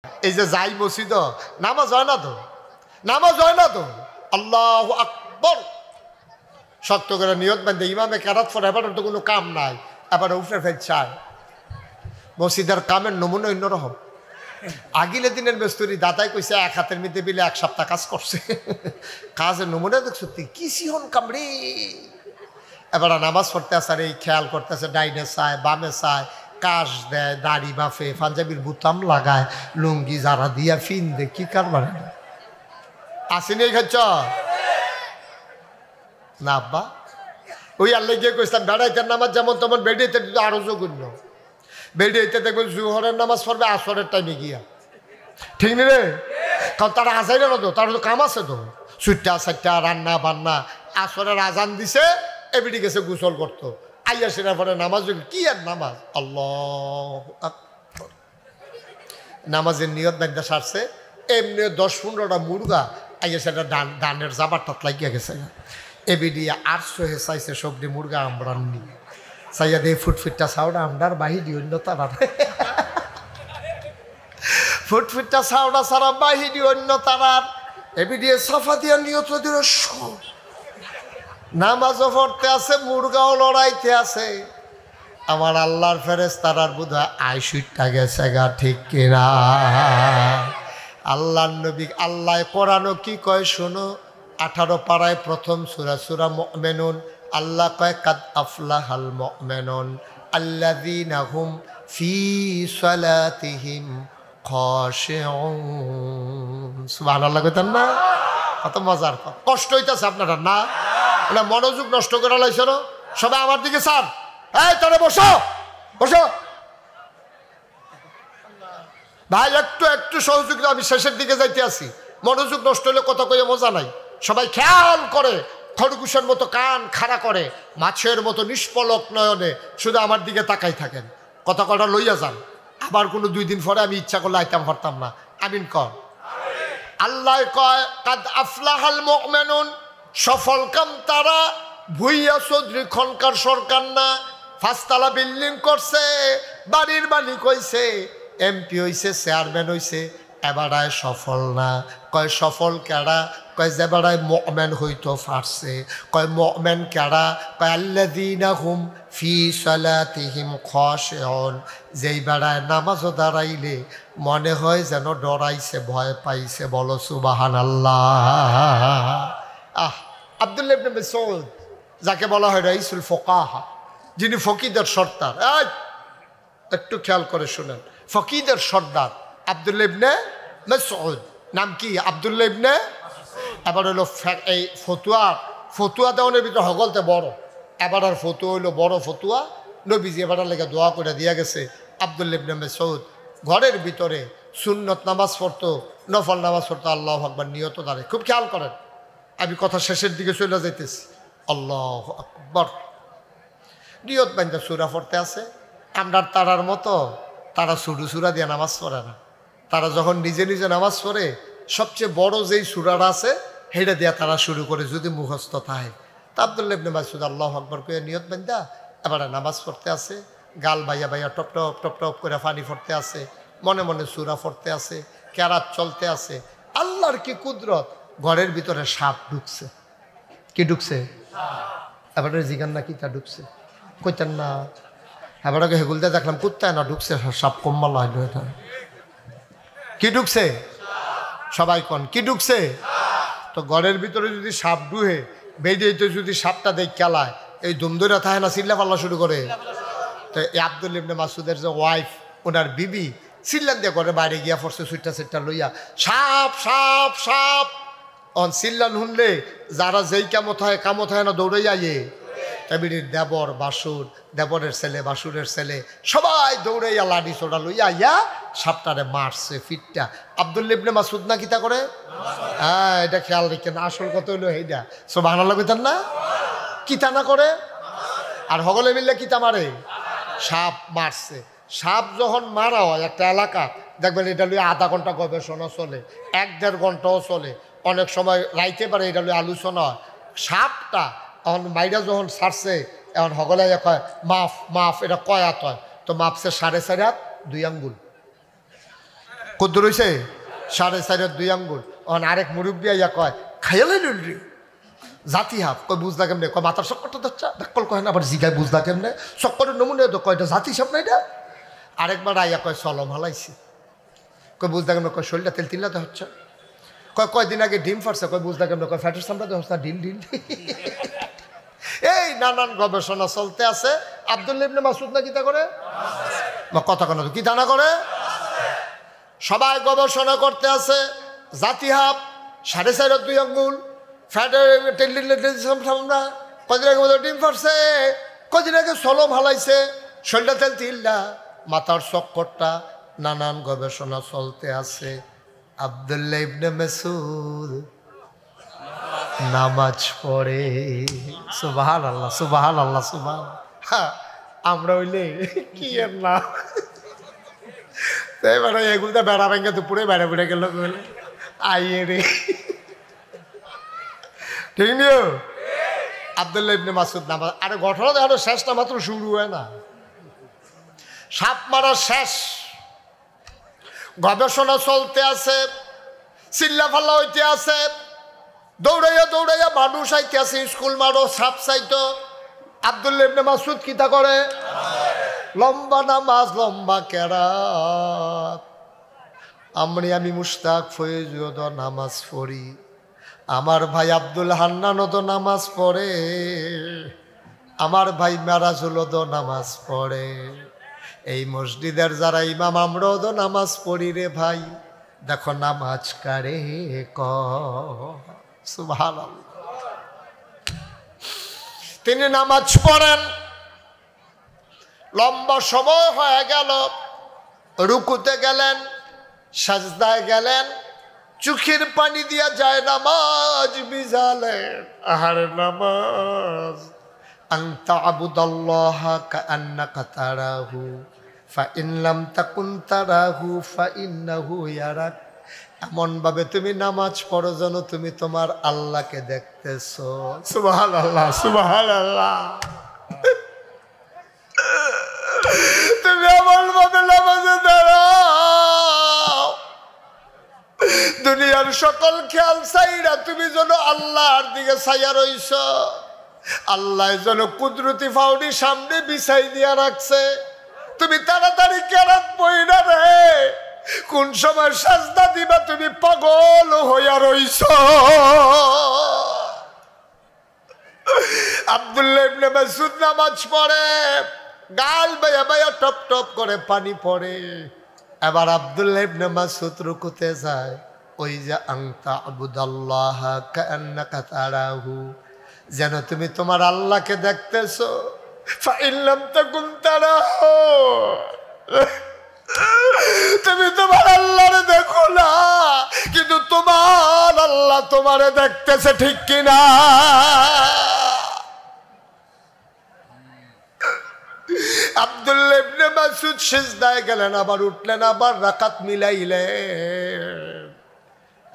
এই যে যাই মসজিদ নামাজ হয় না তো, নামাজ হয় না তো। আল্লাহু আকবার শক্ত করে নিয়ত বান্ধে ইমামে কেরাত পড়ে, এবার তো কোনো কাম নাই, এবার উফরে ফেলছায়। মসজিদের কামের নমুনা অন্যরকম। আগিলে দিনের মেস্তরি দাদাই কইছে এক হাতের মধ্যে বিলে এক সপ্তাহ কাজ করছে। কাজের নমুনা দেখ সত্যি কি সিহন কামড়ে। এবার নামাজ পড়তে আসার এই খেয়াল করতেছে, ডাইনে চায় বামে চায়, কাশ দেয়, দাড়ি বাফে, পাঞ্জাবির বুতাম লাগায়, লুঙ্গি যারা দিয়া ফিন দে, কি কারবার আসেনি খাচ্ছ না আব্বা? ওই আল্লাহ গিয়ে কইতাম বেড়াইতে নামাজ যেমন তেমন বেড়িয়েতে আরো জঘন্য। বেড়িয়েতে দেখবেন জুহরের নামাজ পড়বে আসরের টাইমে গিয়া, ঠিক নি রে? কারণ তারা আসাই না তো, তার তো কাম আছে তো, সুইটটা সাইটটা রান্না বান্না। আসরের আজান দিছে, এবিডি গেছে গোসল করতো, আইয়া সেটা পরে নামাজ, কি আর নামাজ। আল্লাহ নামাজের নিয়ত বান্ধা সারছে, এমনি 10-15টা মুরগা আইয়া সেটা ডানের জাবারটাত লাগিয়া গেছে। এবিডি 800 হে চাইছে সবজি মুরগা আমরান নি চাইয়া দিয়ে ফুটফিটটা ছাউডা আমরার বাহিরি অন্য তারা, ফুটফিটটা ছাউডা ছাড়া বাহিরি অন্য তারার। এবিডি সাফা দিয়া নিয়ত দিয়ে সব নামাজও পড়তে আছে, মুরগাও লড়াইতে আছে। আমার আল্লাহর ফেরেশতারার বোধহয় আইসুটটা গেছে গা, ঠিক কিনা? আল্লাহর নবী আল্লাহ কোরআনও কি কয় শোনো, 18 পারায় প্রথম সূরা সূরা মুমিনুন। আল্লাহ কয় কাদ আফলাহাল মুমিনুন আল্লাযীনা হুম ফি সালাতিহিম খাশিউন। সুবহানাল্লাহ কইতেন না? কত মজার কথা। কষ্ট হইতাছে আপনারা না? ওটা মনোযোগ নষ্ট করে লাইছ না সবাই আমার দিকে স্যার। এই তাহলে বসো বসো ভাই, একটু একটু সহযোগিতা, আমি শেষের দিকে যাইতে আসি। মনোযোগ নষ্ট হলে কথা কইয়া মজা নাই। সবাই খেয়াল করে, খরগোশের মতো কান খাড়া করে, মাছের মতো নিষ্পলক নয়নে শুধু আমার দিকে তাকাই থাকেন। কথা কটা লইয়া যান, আবার কোনো 2 দিন পরে আমি ইচ্ছা করলে আইতাম পারতাম না। আমিন কর। আল্লাহ কয় কাদ আফলাহাল মুমিনুন, সফল কাম তারা। ভুইয়া চৌধুরী খনকার সরকার না, 5 তলা বিল্ডিং করছে, বাড়ির মালিক হইছে, এমপি হইছে, চেয়ারম্যান হইছে, এবারায় সফল না। কয় সফল কেডা? কয় যে বেড়ায় মুমিন হইতো পারছে। কয় মুমিন কেডা? কয় আল্লাযীনা হুম ফি সালাতিহিম খাশিউন, যেই বেড়ায় নামাজও দাঁড়াইলে মনে হয় যেন ডরাইছে, ভয় পাইছে। বলো সুবহানাল্লাহ। আব্দুল্লাহ ইবনে মাসউদ, যাকে বলা হয় রাইসুল ফুকাহা, যিনি ফকিদের সর্দার। একটু খেয়াল করে শুনেন, ফকিদের সর্দার আব্দুল্লাহ ইবনে মাসউদ। নাম কি? আব্দুল্লাহ ইবনে। এবার হলো এই ফতুয়া দেওয়ানের ভিতরে হগলতে বড়। এবার আর ফতুয়া হইলো বড় ফতুয়া। নবীজি এবার লেগে দোয়া করে দিয়া গেছে। আব্দুল্লাহ ইবনে মাসউদ ঘরের ভিতরে সুন্নত নামাজ পড়তো, নফল নামাজ পড়তো, আল্লাহু আকবার নিয়ত দাঁড়ে। খুব খেয়াল করেন, আমি কথা শেষের দিকে চলে যাইতেছি। আল্লাহু আকবার নিয়ত বান্ধা সূরা পড়তে আছে। আমরা তারার মতো তারা ছোটো সূরা দিয়ে নামাজ পড়ে না। তারা যখন নিজে নিজে নামাজ পড়ে, সবচেয়ে বড় যেই সূরাটা আছে হেটা দিয়া তারা শুরু করে, যদি মুখস্থ থাকে। তা আব্দুল্লাহ ইবনে মাসউদ আল্লাহু আকবার কইয়া নিয়ত বান্ধা এবার নামাজ পড়তে আছে। গাল বাইয়া বাইয়া টপ টপ টপ টপ করে পানি পড়তে আছে, মনে মনে সূরা পড়তে আছে, কেরাত চলতে আছে। আল্লাহর কি কুদরত, ঘরের ভিতরে সাপ ঢুকছে। কি ঢুকছে? এবার জিগান না কি তা ঢুকছে, কইতেন না। এবার হেগুলতে দেখলাম কুত্তায় না ঢুকছে, সাপ কম্মাল হইলো। এটা কি ঢুকছে? সবাই কন কি ঢুকছে? তো ঘরের ভিতরে যদি সাপ ঢুহে, বেরিয়ে যদি সাপটা দেখ খেলায়, এই ধুমধুরা থাকে না, চিল্লা পাল্লা শুরু করে। তো এই আব্দুল্লাহ ইবনে মাসউদের যে ওয়াইফ, ওনার বিবি চিল্লান দিয়ে ঘরে বাইরে গিয়া পড়ছে, সুইটটা সেটটা লইয়া, সাপ সাপ সাপ। অন চিল্লান শুনলে যারা যেই কামত হয় না দৌড়াইয়া ইয়ে তাবির দেবর বাসুর, দেবরের ছেলে বাসুরের ছেলে সবাই দৌড়াইয়া লাঠি ছোড়া লইয়া ইয়া সাপটারে মারছে ফিটটা। আব্দুল্লাহ ইবনে মাসউদ না কিতা করে? হ্যাঁ, এটা খেয়াল রেখেন। আসল কথা হইলো এইটা। সুবহানাল্লাহ কইতেন না? কিতা না করে? আর হগলে মিললে কিতা মারে? সাপ মারছে। সাপ যখন মারা হয় একটা এলাকা, দেখবেন এটা লইয়া আধা ঘন্টা গবেষণা চলে, 1-1.5 ঘন্টাও চলে, অনেক সময় রাইতে পারে এটা লইয়া আলোচনা হয়। সাপটা এখন মাইরা যখন ছাড়ছে, এখন হগলে কয় মাফ মাফ, এটা কয় হাত হয়? তো মাপছে 4.5 হাত 2 আঙ্গুল। কদ্দুর হইছে 4.5 2 আঙ্গুল। অন আরেক মুরব্বী আইয়া কয় খাইয়ালাই রে জাতি হাফ। কয় বুঝলা কেমনে? কয় মাথার চক্করটা ধরছা ডাক্কল কয় না, আবার জিগায় বুঝলা কেমনে? চক্করের নমুনে তো কয়টা জাতি সাপ না এটা। আরেকবার আইয়া কয় চলো ভালাইছি। কয় বুঝলা কেমনে? কয় শরীরটা তেল তিল্লাতে হচ্ছে। কয়দিন আগে ডিম ফাটছে। কয় বুঝলা কেমনে? কয় ফ্যাটের সামলাতে হচ্ছে না, ডিল ডিল। এই নানান গবেষণা চলতে আছে। আব্দুল্লাহ ইবনে মাসউদ না কিতা করে কথা কেন কি দানা করে, সবাই গবেষণা করতে আছে। জাতি হাফ 4.5 2 আঙ্গুল ফ্যাটের আমরা কদিন আগে ডিম ফাটছে, কদিন আগে সলম হালাইছে, শরীরটা তেল তিল্লা, মাথার চক্করটা, নানান গবেষণা চলতে আছে। আব্দুল্লাহ ইবনে মাসউদ নামাজ পড়ে। সুবহানাল্লাহ সুবহানাল্লাহ সুবহান। আমরা হইলে কি এর না এবারে এগুলো বেড়া ভেঙে দুপুরে বেড়া বেড়ে গেল আইয়ে রে, ঠিক নিও। আব্দুল্লাহ ইবনে মাসউদ নামাজ। আরে ঘটনা তো আরো শেষটা মাত্র শুরু হয় না, সাপ মারা শেষ। গবেষণা চলতে আছে, চিল্লা ফাল্লা হইতে আছে, দৌড়াইয়া দৌড়াইয়া মানুষ আইতে আছে, স্কুল মারো সাপ চাইতো। আব্দুল্লাহ ইবনে মাসউদ কিতা করে? লম্বা নামাজ, লম্বা কেরাত। আমি মুশতাক ফয়েজও নামাজ পড়ি, আমার ভাই আব্দুল হান্নানও তো নামাজ পড়ে, আমার ভাই মেরাজুলও তো নামাজ পড়ে, এই মসজিদের যারা ইমাম আমরাও তো নামাজ পড়ি রে ভাই। দেখো নামাজ কারে ক। সুবহানাল্লাহ। তিনি নামাজ পড়েন, লম্বা সময় হয়ে গেল, রুকুতে গেলেন, সাজদায় গেলেন, চোখের পানি দিয়া যায় নামাজ ভিজালেন। আহারে নামাজ। আনতা আবুদাল্লাহা কাআন্নাকা তারাহু ফাইন লাম তাকুন তারাহু ফাইন্নাহু ইয়ারাক। এমন ভাবে তুমি নামাজ পড়ো যেন তুমি তোমার আল্লাহকে দেখতেছো। সুবহানাল্লাহ সুবহানাল্লাহ। তুমি এমন ভাবে নামাজে দাঁড়াও, দুনিয়ার সকল খেয়াল চাইরা তুমি যেন আল্লাহর দিকে চাইয়া রইছ। আল্লাহ যেন কুদরতি ফাউডি সামনে বিছাই দিয়া রাখছে। তুমি তাড়াতাড়ি কেরাত পড়া রে, কোন সময় সাজদা দিবা তুমি পাগল হইয়া রইছ। আব্দুল্লাহ ইবনে মাসউদ নামাজ পড়ে, গাল বাইয়া বাইয়া টপ টপ করে পানি পড়ে। এবার আব্দুল্লাহ ইবনে মাসউদ রুকুতে যায়, ওই যে আনতা আবুদাল্লাহা কাআন্নাকা তারাহু, যেন তুমি তোমার আল্লাহকে দেখতেছো। ফাইন লাম তাকুন তারাহু, তুমি তোমার আল্লাহরে দেখো না, কিন্তু তোমার আল্লাহ তোমারে দেখতেছে, ঠিক কিনা? আব্দুল্লাহ ইবনে মাসউদ সিজদায় গেলেন, আবার উঠলেন, আবার রাকাত মিলাইলেন।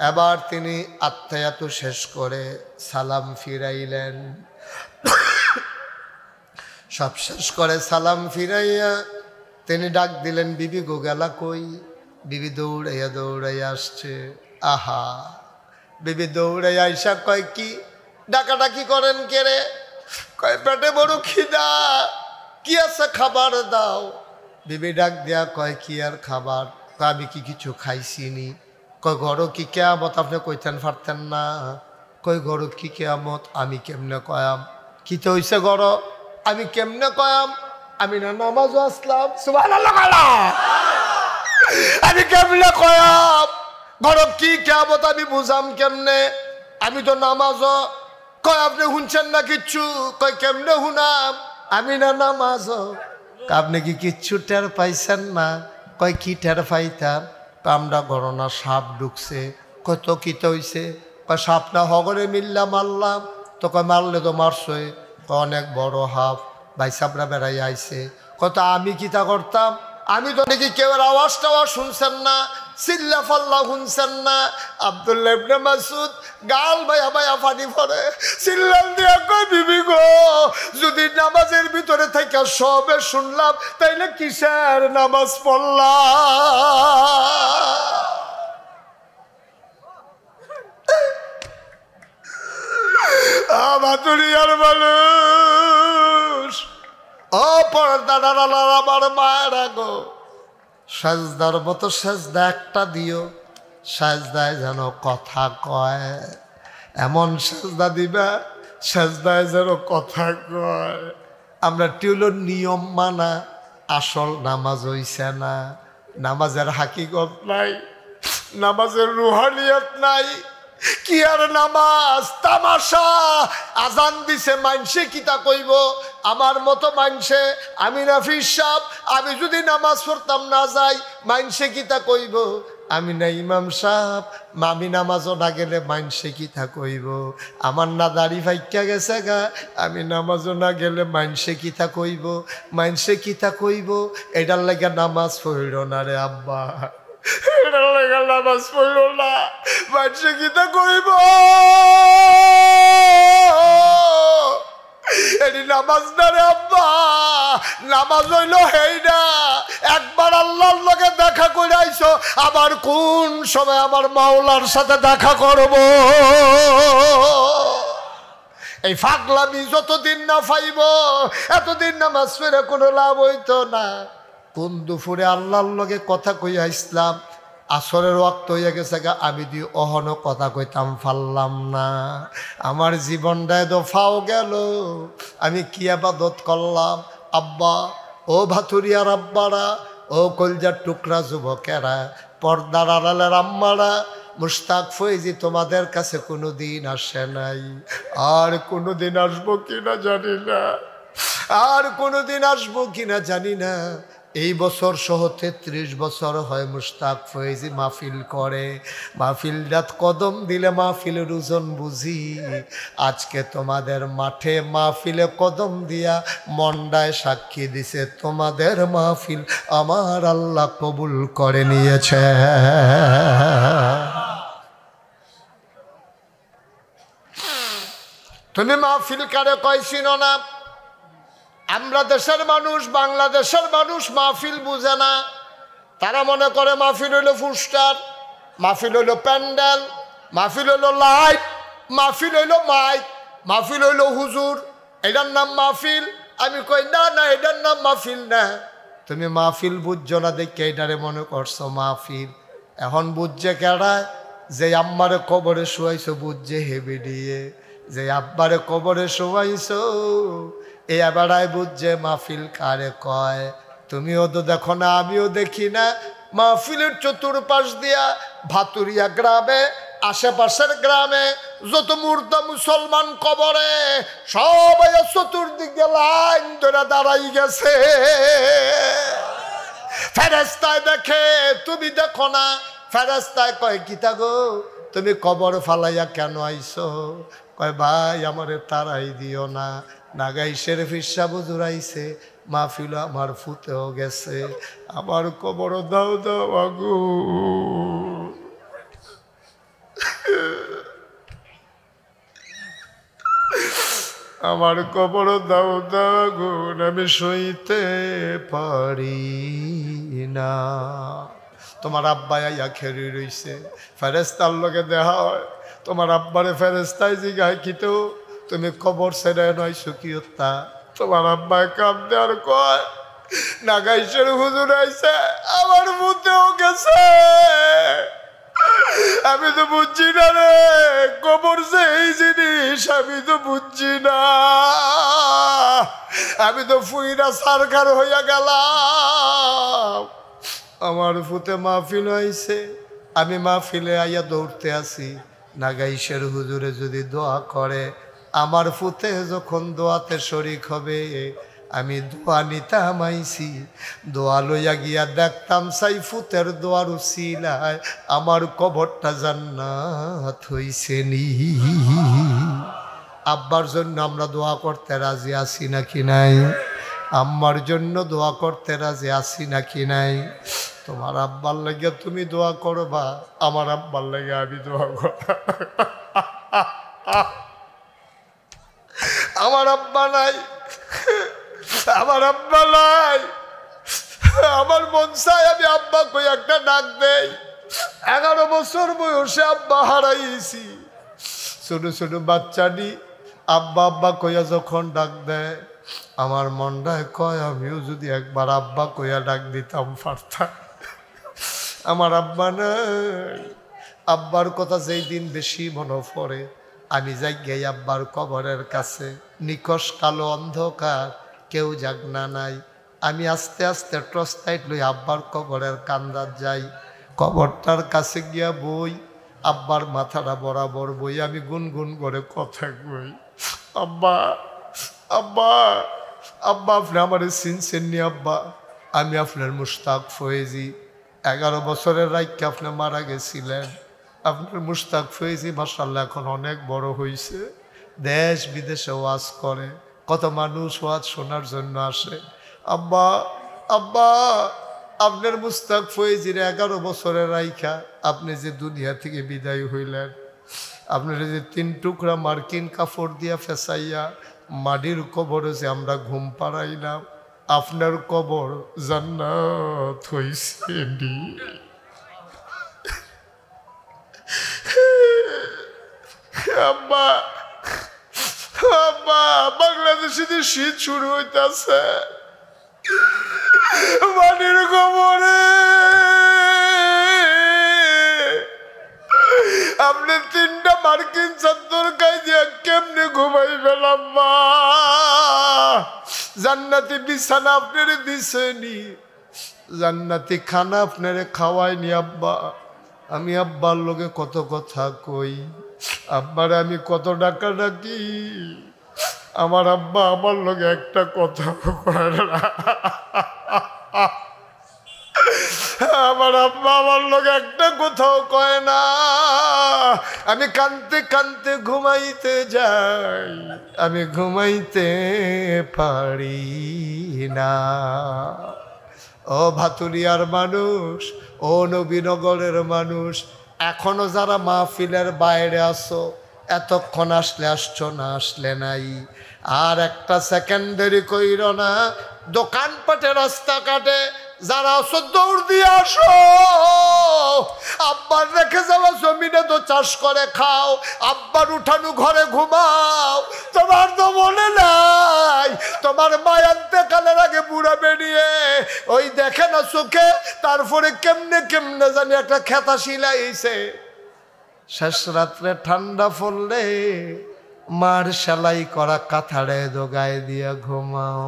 এবার তিনি আত্তায়াত শেষ করে সালাম ফিরাইলেন। সব শেষ করে সালাম ফিরাইয়া তিনি ডাক দিলেন, বিবি গো গেলা কই? বিবি দৌড়াইয়া দৌড়াইয়া আসছে। আহা, বিবি দৌড়াইয়া আইসা কয় কি ডাকাডাকি করেন কে রে? কয় পেটে বড় খিদা, কি আছে খাবার দাও। বিবি ডাক দিয়া কয় কি আর খাবার? আমি কি কিছু খাইছিনি? কয় গরো কি কেয়ামত আপনি কইতেন পারতেন না? কয় গরো কি কেয়ামত আমি কেমনে কয়াম? কি তো হইছে গরো আমি কেমনে কয়াম? আমি না নামাজও আসলাম। সুবহানাল্লাহ। আমি কেমনে কয়াম গরো কি কেয়ামত আমি বুঝাম কেমনে? আমি তো নামাজও। কয় আপনি শুনছেন না কিচ্ছু? কয় কেমনে শুনাম? আমি না নামাজও। আপনি কি কিচ্ছু টের পাইছেন না? কয় কি টের পাইতাম? আমরা গণনা সাপ ঢুকছে। কত কি হইছে? কয় সাপ না হগরে মিললাম মারলাম। তো কয় মারলে তো মারছই। অনেক বড় হাফ ভাই সাবরা বেড়াই আইছে। কত আমি কিতা করতাম? আমি তো নাকি কেউ আওয়াজ টাওয়াজ শুনছেন না? চিল্লা ফাল্লা শুনছেন না? আব্দুল্লাহ ইবনে মাসউদ গাল ভাইয়া ভাইয়া পানি পড়ে, চিল্লাল দিয়া কয় বিবি গো, যদি নামাজের ভিতরে থেকে সবে শুনলাম তাইলে কিসের নামাজ পড়লাম? দুনিয়ার মানুষ, ও পর্দার আমার মায়েরা গো, সাজদার মতো সাজদা একটা দিও, সাজদায় যেন কথা কয়, এমন সাজদা দিবা সাজদায় যেন কথা কয়। আমরা টিউলোর নিয়ম মানা, আসল নামাজ হইছে না, নামাজের হাকিকত নাই, নামাজের রুহানিয়ত নাই। কি আর নামাজ, তামাশা। আজান দিছে মানসে কিতা কইব, আমার মতো মানসে, আমি নাফিস সাহেব, আমি যদি নামাজ পড়তাম না যাই মানসে কিতা কইব, আমি না ইমাম সাহেব, আমি নামাজও না গেলে মানসে কিতা কইব, আমার না দাড়ি ফাইকা গেছে গা, আমি নামাজও না গেলে মানসে কিতা কইব, মানসে কিতা কইব, এটার লাগে নামাজ পড়ল না রে আব্বা, এটার লাগে নামাজ পড়ল না, মানসে কিতা কইব, এটি নামাজ না রে আব্বা। নামাজ হইল হেই না, একবার আল্লাহর লগে দেখা করে আইছো, আবার কোন সময় আমার মাওলার সাথে দেখা করব। এই ফাগলামি যতদিন না পাইব এতদিন নামাজ পড়ে কোনো লাভ হইতো না। কোন দুপুরে আল্লাহর লগে কথা কইয়া ইসলাম, আসরের ওয়াক্ত হইয়া গেছে গা, আমি দি অহনো কথা কইতাম পারলাম না, আমার জীবনটায় তো ফাও গেল, আমি কি আবাদত করলাম। আব্বা, ও ভাতুরিয়ার আব্বারা, ও কলজার টুকরা যুবকেরা, পর্দার আড়ালের আম্মারা, মুশতাক ফৈজি তোমাদের কাছে কোনো দিন আসে নাই, আর কোনো দিন আসবো কিনা জানি না, আর কোনো দিন আসবো কিনা জানি না। এই বছর সহ 33 বছর হয় মুশতাক ফৈজি মাহফিল করে, মাহফিল রাত কদম দিলে মাহফিলের ওজন বুঝি। আজকে তোমাদের মাঠে মাহফিলে কদম দিয়া মন্ডায় সাক্ষী দিছে তোমাদের মাহফিল আমার আল্লাহ কবুল করে নিয়েছে। তুমি মাহফিল কারে কইছিল না? আমরা দেশের মানুষ, বাংলাদেশের মানুষ মাহফিল বুঝে না। তারা মনে করে মাহফিল হইল ফুস্টার, মাহফিল হইল প্যান্ডেল, মাহফিল হইল লাইট, মাহফিল হইল মাইক, মাহফিল হইল হুজুর, এটার নাম মাহফিল। আমি কই না না, এটার নাম মাহফিল না। তুমি মাহফিল বুঝছো না দেখে এটারে মনে করছো মাহফিল। এখন বুঝছে কেডায়? যে আম্মারে কবরে শোয়াইছো বুঝছে হেবি দিয়ে, যে আব্বারে কবরে শোয়াইছো এ বেড়ায় বুঝছে মাহফিল কারে কয়। তুমিও তো দেখো না, আমিও দেখি না। মাহফিলের চতুর্পাশ দিয়া ভাতুরিয়া গ্রামে, আশেপাশের গ্রামে যত মুর্দা মুসলমান কবরে সবাই চতুর্দিকে লাইন ধরে দাঁড়াই গেছে। ফেরেস্তায় দেখে, তুমি দেখো না। ফেরেস্তায় কয় কিতা গো, তুমি কবর ফালাইয়া কেন আইছো? কয় ভাই আমারে তারাই দিও না, নাগাই শরীফের সাবু জুড়াইছে, মাহফিল আমার ফুতেও গেছে, আমার কবর দাও দাও আগু। আমার কবর দাও দাও আগুন, আমি সইতে পারি না। তোমার আব্বা আইয়া খেরি রইছে, ফেরেস্তার লগে দেখা হয়। তোমার আব্বারে ফেরেস্তায় জিগায় কিতো তুমি কবর ছেড়ে নয় সুকিয়তা। তোমার আব্বায় কাঁদতে আর কয় নাগাইশের হুজুর আইছে, আমার মুতেও গেছে, আমি তো বুঝছি না রে কবর যে এই জিনিস, আমি তো বুঝছি না, আমি তো ফুইরা সারখার হইয়া গেলাম। আমার ফুতে মাহফিল হয়েছে, আমি মাহফিলে আইয়া দৌড়তে আসি। নাগাইশের হুজুরে যদি দোয়া করে, আমার ফুতে যখন দোয়াতে শরিক হবে, আমি দোয়া নিতাম আইছি। দোয়া লইয়া গিয়া দেখতাম সাই ফুতের দোয়ার উসিলায় আমার কবরটা জান্নাত হইছে নি। আব্বার জন্য আমরা দোয়া করতে রাজি আছি নাকি নাই? আম্মার জন্য দোয়া করতে রাজি আছি নাকি নাই? তোমার আব্বার লাগে তুমি দোয়া করবা, আমার আব্বার লাগে আমি দোয়া করব। আমার আব্বা নাই, আমার আব্বা নাই, আমার মন চায় আমি আব্বা কই একটা ডাক দেই। 11 বছর বয়সে আব্বা হারাইছি। ছোট ছোট বাচ্চাটি আব্বা আব্বা কইয়া যখন ডাক দেয়, আমার মনটায় কয় আমিও যদি একবার আব্বা কইয়া ডাক দিতাম পারতাম। আমার আব্বা নাই। আব্বার কথা যেই দিন বেশি মনে পড়ে, আমি যাই গিয়ে আব্বার কবরের কাছে, নিকশ কালো অন্ধকার, কেউ জাগনা নাই। আমি আস্তে আস্তে টর্চ লাইট লই আব্বার কবরের কান্দার যাই। কবরটার কাছে গিয়া বই, আব্বার মাথাটা বরাবর বই, আমি গুনগুন করে কথা কই, আব্বা আব্বা আব্বা আপনি আমার চিনছেন নি আব্বা? আমি আপনার মুশতাক ফয়েজি। 11 বছরের রাইকে আপনি মারা গেছিলেন। আপনার মুশতাক ফয়েজি মাশাআল্লাহ এখন অনেক বড় হয়েছে, দেশ বিদেশে ওয়াজ করে, কত মানুষ ওয়াজ শোনার জন্য আসে। আব্বা আব্বা আপনার মুশতাক ফয়েজির 11 বছরের রাইখা আপনি যে দুনিয়া থেকে বিদায় হইলেন, আপনার যে 3 টুকরা মার্কিন কাপড় দিয়া ফেসাইয়া মাটির কবরে যে আমরা ঘুম পাড়াইলাম, আপনার কবর জান্নাত হইছে। আব্বা আব্বা বাংলাদেশে যে শীত শুরু হইতেছে, মাটির কবরে আপনি 3টা মার্কিন চাদর গায়ে দিয়া কেমনে ঘুমাইবেন আম্মা? জান্নাতি বিছানা আপনারে দিছেনি, জান্নাতি খানা আপনারে খাওয়ায়নি আব্বা। আমি আব্বার লগে কত কথা কই, আব্বার আমি কত ডাকা ডাকি, আমার আব্বা আমার লগে একটা কথা কয় না। আমার আব্বা আমার লোক একটা কোথাও কয় না। আমি কানতে কানতে ঘুমাইতে যাই, আমি ঘুমাইতে পারি না। ও ভাতুরিয়ার মানুষ, ও নবীনগরের মানুষ, এখনো যারা মাহফিলের বাইরে আসো, এতক্ষণ আসলে আসছো না, আসলে নাই, আর একটা সেকেন্ড দেরি কইর না। দোকানপাটে রাস্তাঘাটে যারা আসো দৌড় দিয়ে আসো। আব্বার রেখে যাওয়া জমিনে তো চাষ করে খাও, আব্বার উঠানো ঘরে ঘুমাও। তোমার তো মনে নাই তোমার মায়ান্তে কালের আগে বুড়া বেরিয়ে ওই দেখে না চোখে, তারপরে কেমনে কেমনে জানি একটা খেতা শিলাইছে। শেষ রাত্রে ঠান্ডা পড়লে মার সেলাই করা কাঁথাড়ে দোগায় দিয়া ঘুমাও,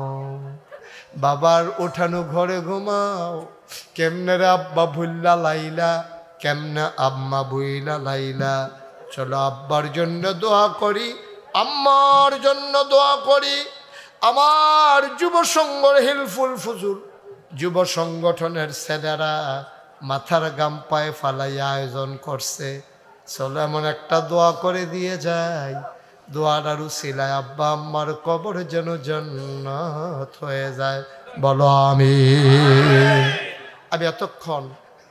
বাবার ওঠানো ঘরে ঘুমাও। কেমনে রে আব্বা ভুল্লা লাইলা, কেমনে আম্মা ভুইলা লাইলা। চলো আব্বার জন্য দোয়া করি, আম্মার জন্য দোয়া করি। আমার যুব সংঘর হিলফুল ফুজুল যুব সংগঠনের ছেলেরা মাথার গাম পায়ে ফালাইয়া আয়োজন করছে। চলো এমন একটা দোয়া করে দিয়ে যাই, দোয়ার উসিলায় আব্বা আম্মার কবর যেন জান্নাত হয়ে যায়। বলো আমিন। আমি এতক্ষণ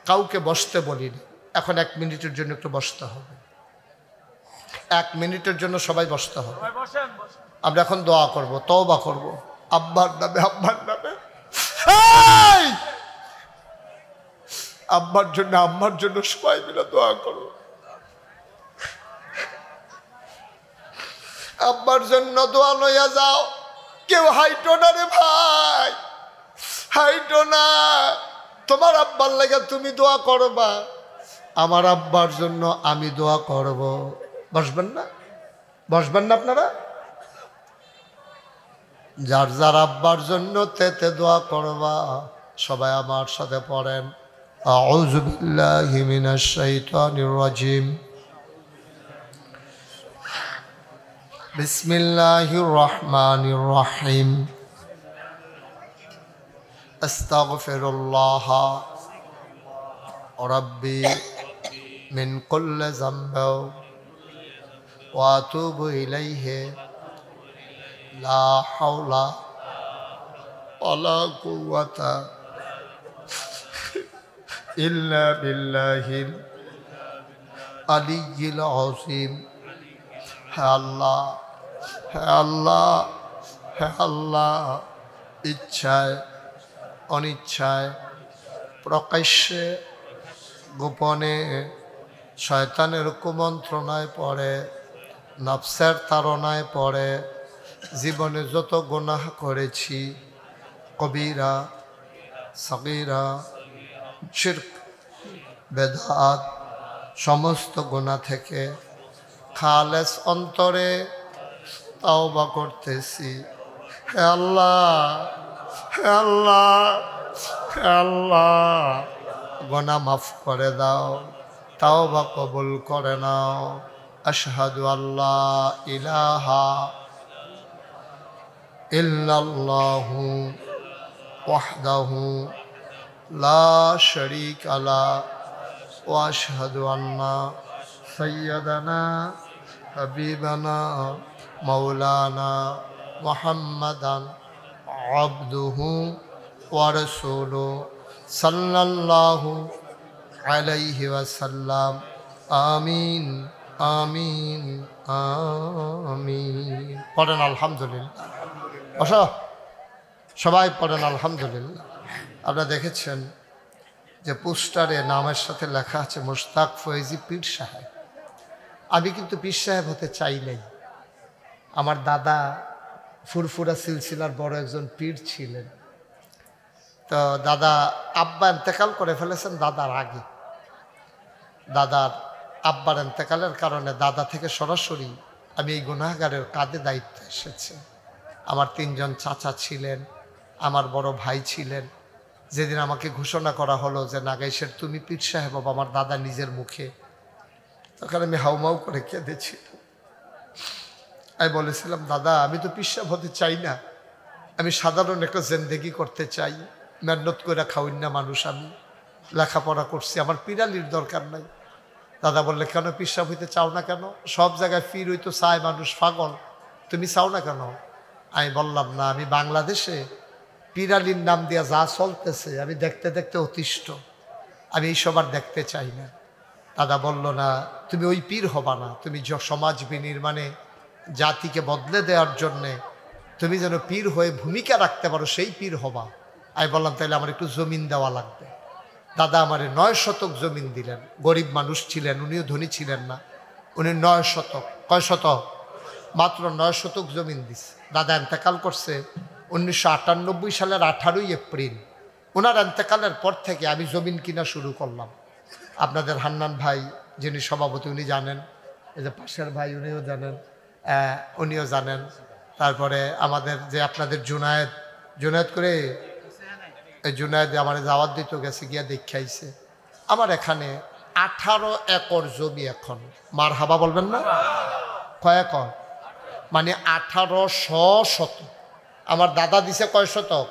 কাউকে বসতে বলিনি, এখন 1 মিনিটের জন্য একটু বসতে হবে। 1 মিনিটের জন্য সবাই বসতে হবে। আমরা এখন দোয়া করব, তওবা করব আব্বার নামে, আব্বার নামে। আব্বার জন্য, আম্মার জন্য সবাই মিলে দোয়া করব। আব্বার জন্য দোয়া লইয়া যাও। কেউ হাইটো না রে ভাই, হাইটো না। তোমার আব্বার লাগে তুমি দোয়া করবা, আমার আব্বার জন্য আমি দোয়া করব। বসবেন না? বসবেন না আপনারা? যার যার আব্বার জন্য তেতে দোয়া করবা, সবাই আমার সাথে পড়েন, আউযু বিল্লাহি মিনাশ শাইতানির রাজিম, বিসমিল্লাহির রহমানির রহিম, আস্তাগফিরুল্লাহ রাব্বি মিন কুল্লি যামবি ওয়া আতুবু ইলাইহি লা হাওলা ওয়ালা কুওয়াতা ইল্লা বিল্লাহিল আলিয়্যিল আযীম। হে আল্লাহ, হে আল্লাহ, হে আল্লাহ, ইচ্ছায় অনিচ্ছায় প্রকাশ্যে গোপনে শয়তানের কুমন্ত্রণায় পড়ে, নফসের তাড়নায় পড়ে জীবনে যত গুনাহ করেছি, কবিরা সগীরা শিরক বেদাত সমস্ত গুনাহ থেকে খালেস অন্তরে তাওবা করতেছি। হে আল্লাহ, হে আল্লাহ, হে আল্লাহ, গুনাহ মাফ করে দাও, তাওবা কবুল করে নাও। আশহাদু আল্লাহ ইলাহা ইল্লাল্লাহু ওয়াহদাহু লা শারীকা লাহু ওয়া আশহাদু আন্না সাইয়্যিদানা হাবিবানা মাওলানা মুহাম্মাদান আবদুহু ওয়া রাসূলুহু সাল্লাল্লাহু আলাইহি ওয়াসাল্লাম। আমিন আমিন আমিন। পড়েন আলহামদুলিল্লাহ। বসো, সবাই পড়েন আলহামদুলিল্লাহ। আপনারা দেখেছেন যে পোস্টারে নামের সাথে লেখা আছে মুশতাক ফয়েজি পীর সাহেব। আমি কিন্তু পীর সাহেব হতে চাই নাই। আমার দাদা ফুরফুরা সিলসিলার বড় একজন পীর ছিলেন। তো দাদা আব্বা ইন্তেকাল করে ফেলেছেন দাদার আগে। দাদার আব্বার ইন্তেকালের কারণে দাদা থেকে সরাসরি আমি এই গুনাহগারের কাঁধে দায়িত্ব এসেছে। আমার 3 জন চাচা ছিলেন, আমার বড় ভাই ছিলেন। যেদিন আমাকে ঘোষণা করা হলো যে নাগাইশের তুমি পীর সাহেব হবো, আমার দাদা নিজের মুখে, তখন আমি হাউমাউ করে কেঁদেছি। আমি বলেছিলাম, দাদা আমি তো পীর সাহেব হতে চাই না, আমি সাধারণ একটা জিন্দেগি করতে চাই, মেহনত করে খাওয়াই না মানুষ, আমি লেখাপড়া করছি, আমার পীরালির দরকার নাই। দাদা বললে, কেন পীর সাহেব হইতে চাও না কেন? সব জায়গায় পীর হইতো চায় মানুষ, পাগল, তুমি চাও না কেন? আমি বললাম, না, আমি বাংলাদেশে পীরালির নাম দিয়া যা চলতেছে আমি দেখতে দেখতে অতিষ্ঠ, আমি এইসব আর দেখতে চাই না। দাদা বলল, না, তুমি ওই পীর হবা না, তুমি সমাজ বিনির্মাণে জাতিকে বদলে দেওয়ার জন্যে তুমি যেন পীর হয়ে ভূমিকা রাখতে পারো, সেই পীর হবা। আমি বললাম, তাহলে আমার একটু জমিন দেওয়া লাগবে। দাদা আমারে 9 শতক জমিন দিলেন। গরিব মানুষ ছিলেন, উনিও ধনী ছিলেন না, উনি 9 শতক, কয় শতক? মাত্র 9 শতক জমিন দিছে। দাদা এন্তেকাল করছে 1998 সালের 18 এপ্রিল। ওনার এন্তেকালের পর থেকে আমি জমিন কিনা শুরু করলাম। আপনাদের হান্নান ভাই যিনি সভাপতি, উনি জানেন, এই যে পাশের ভাই উনিও জানেন, উনিও জানেন। তারপরে আমাদের যে আপনাদের জুনায়েদ করে, এই জুনায়েদ আমার দাওয়াত দিত, গেছে গিয়া দেখাইছে। আমার এখানে 18 একর জমি এখন, মার হাবা বলবেন না? কয় একর? মানে 1800 শতক। আমার দাদা দিছে কয় শতক?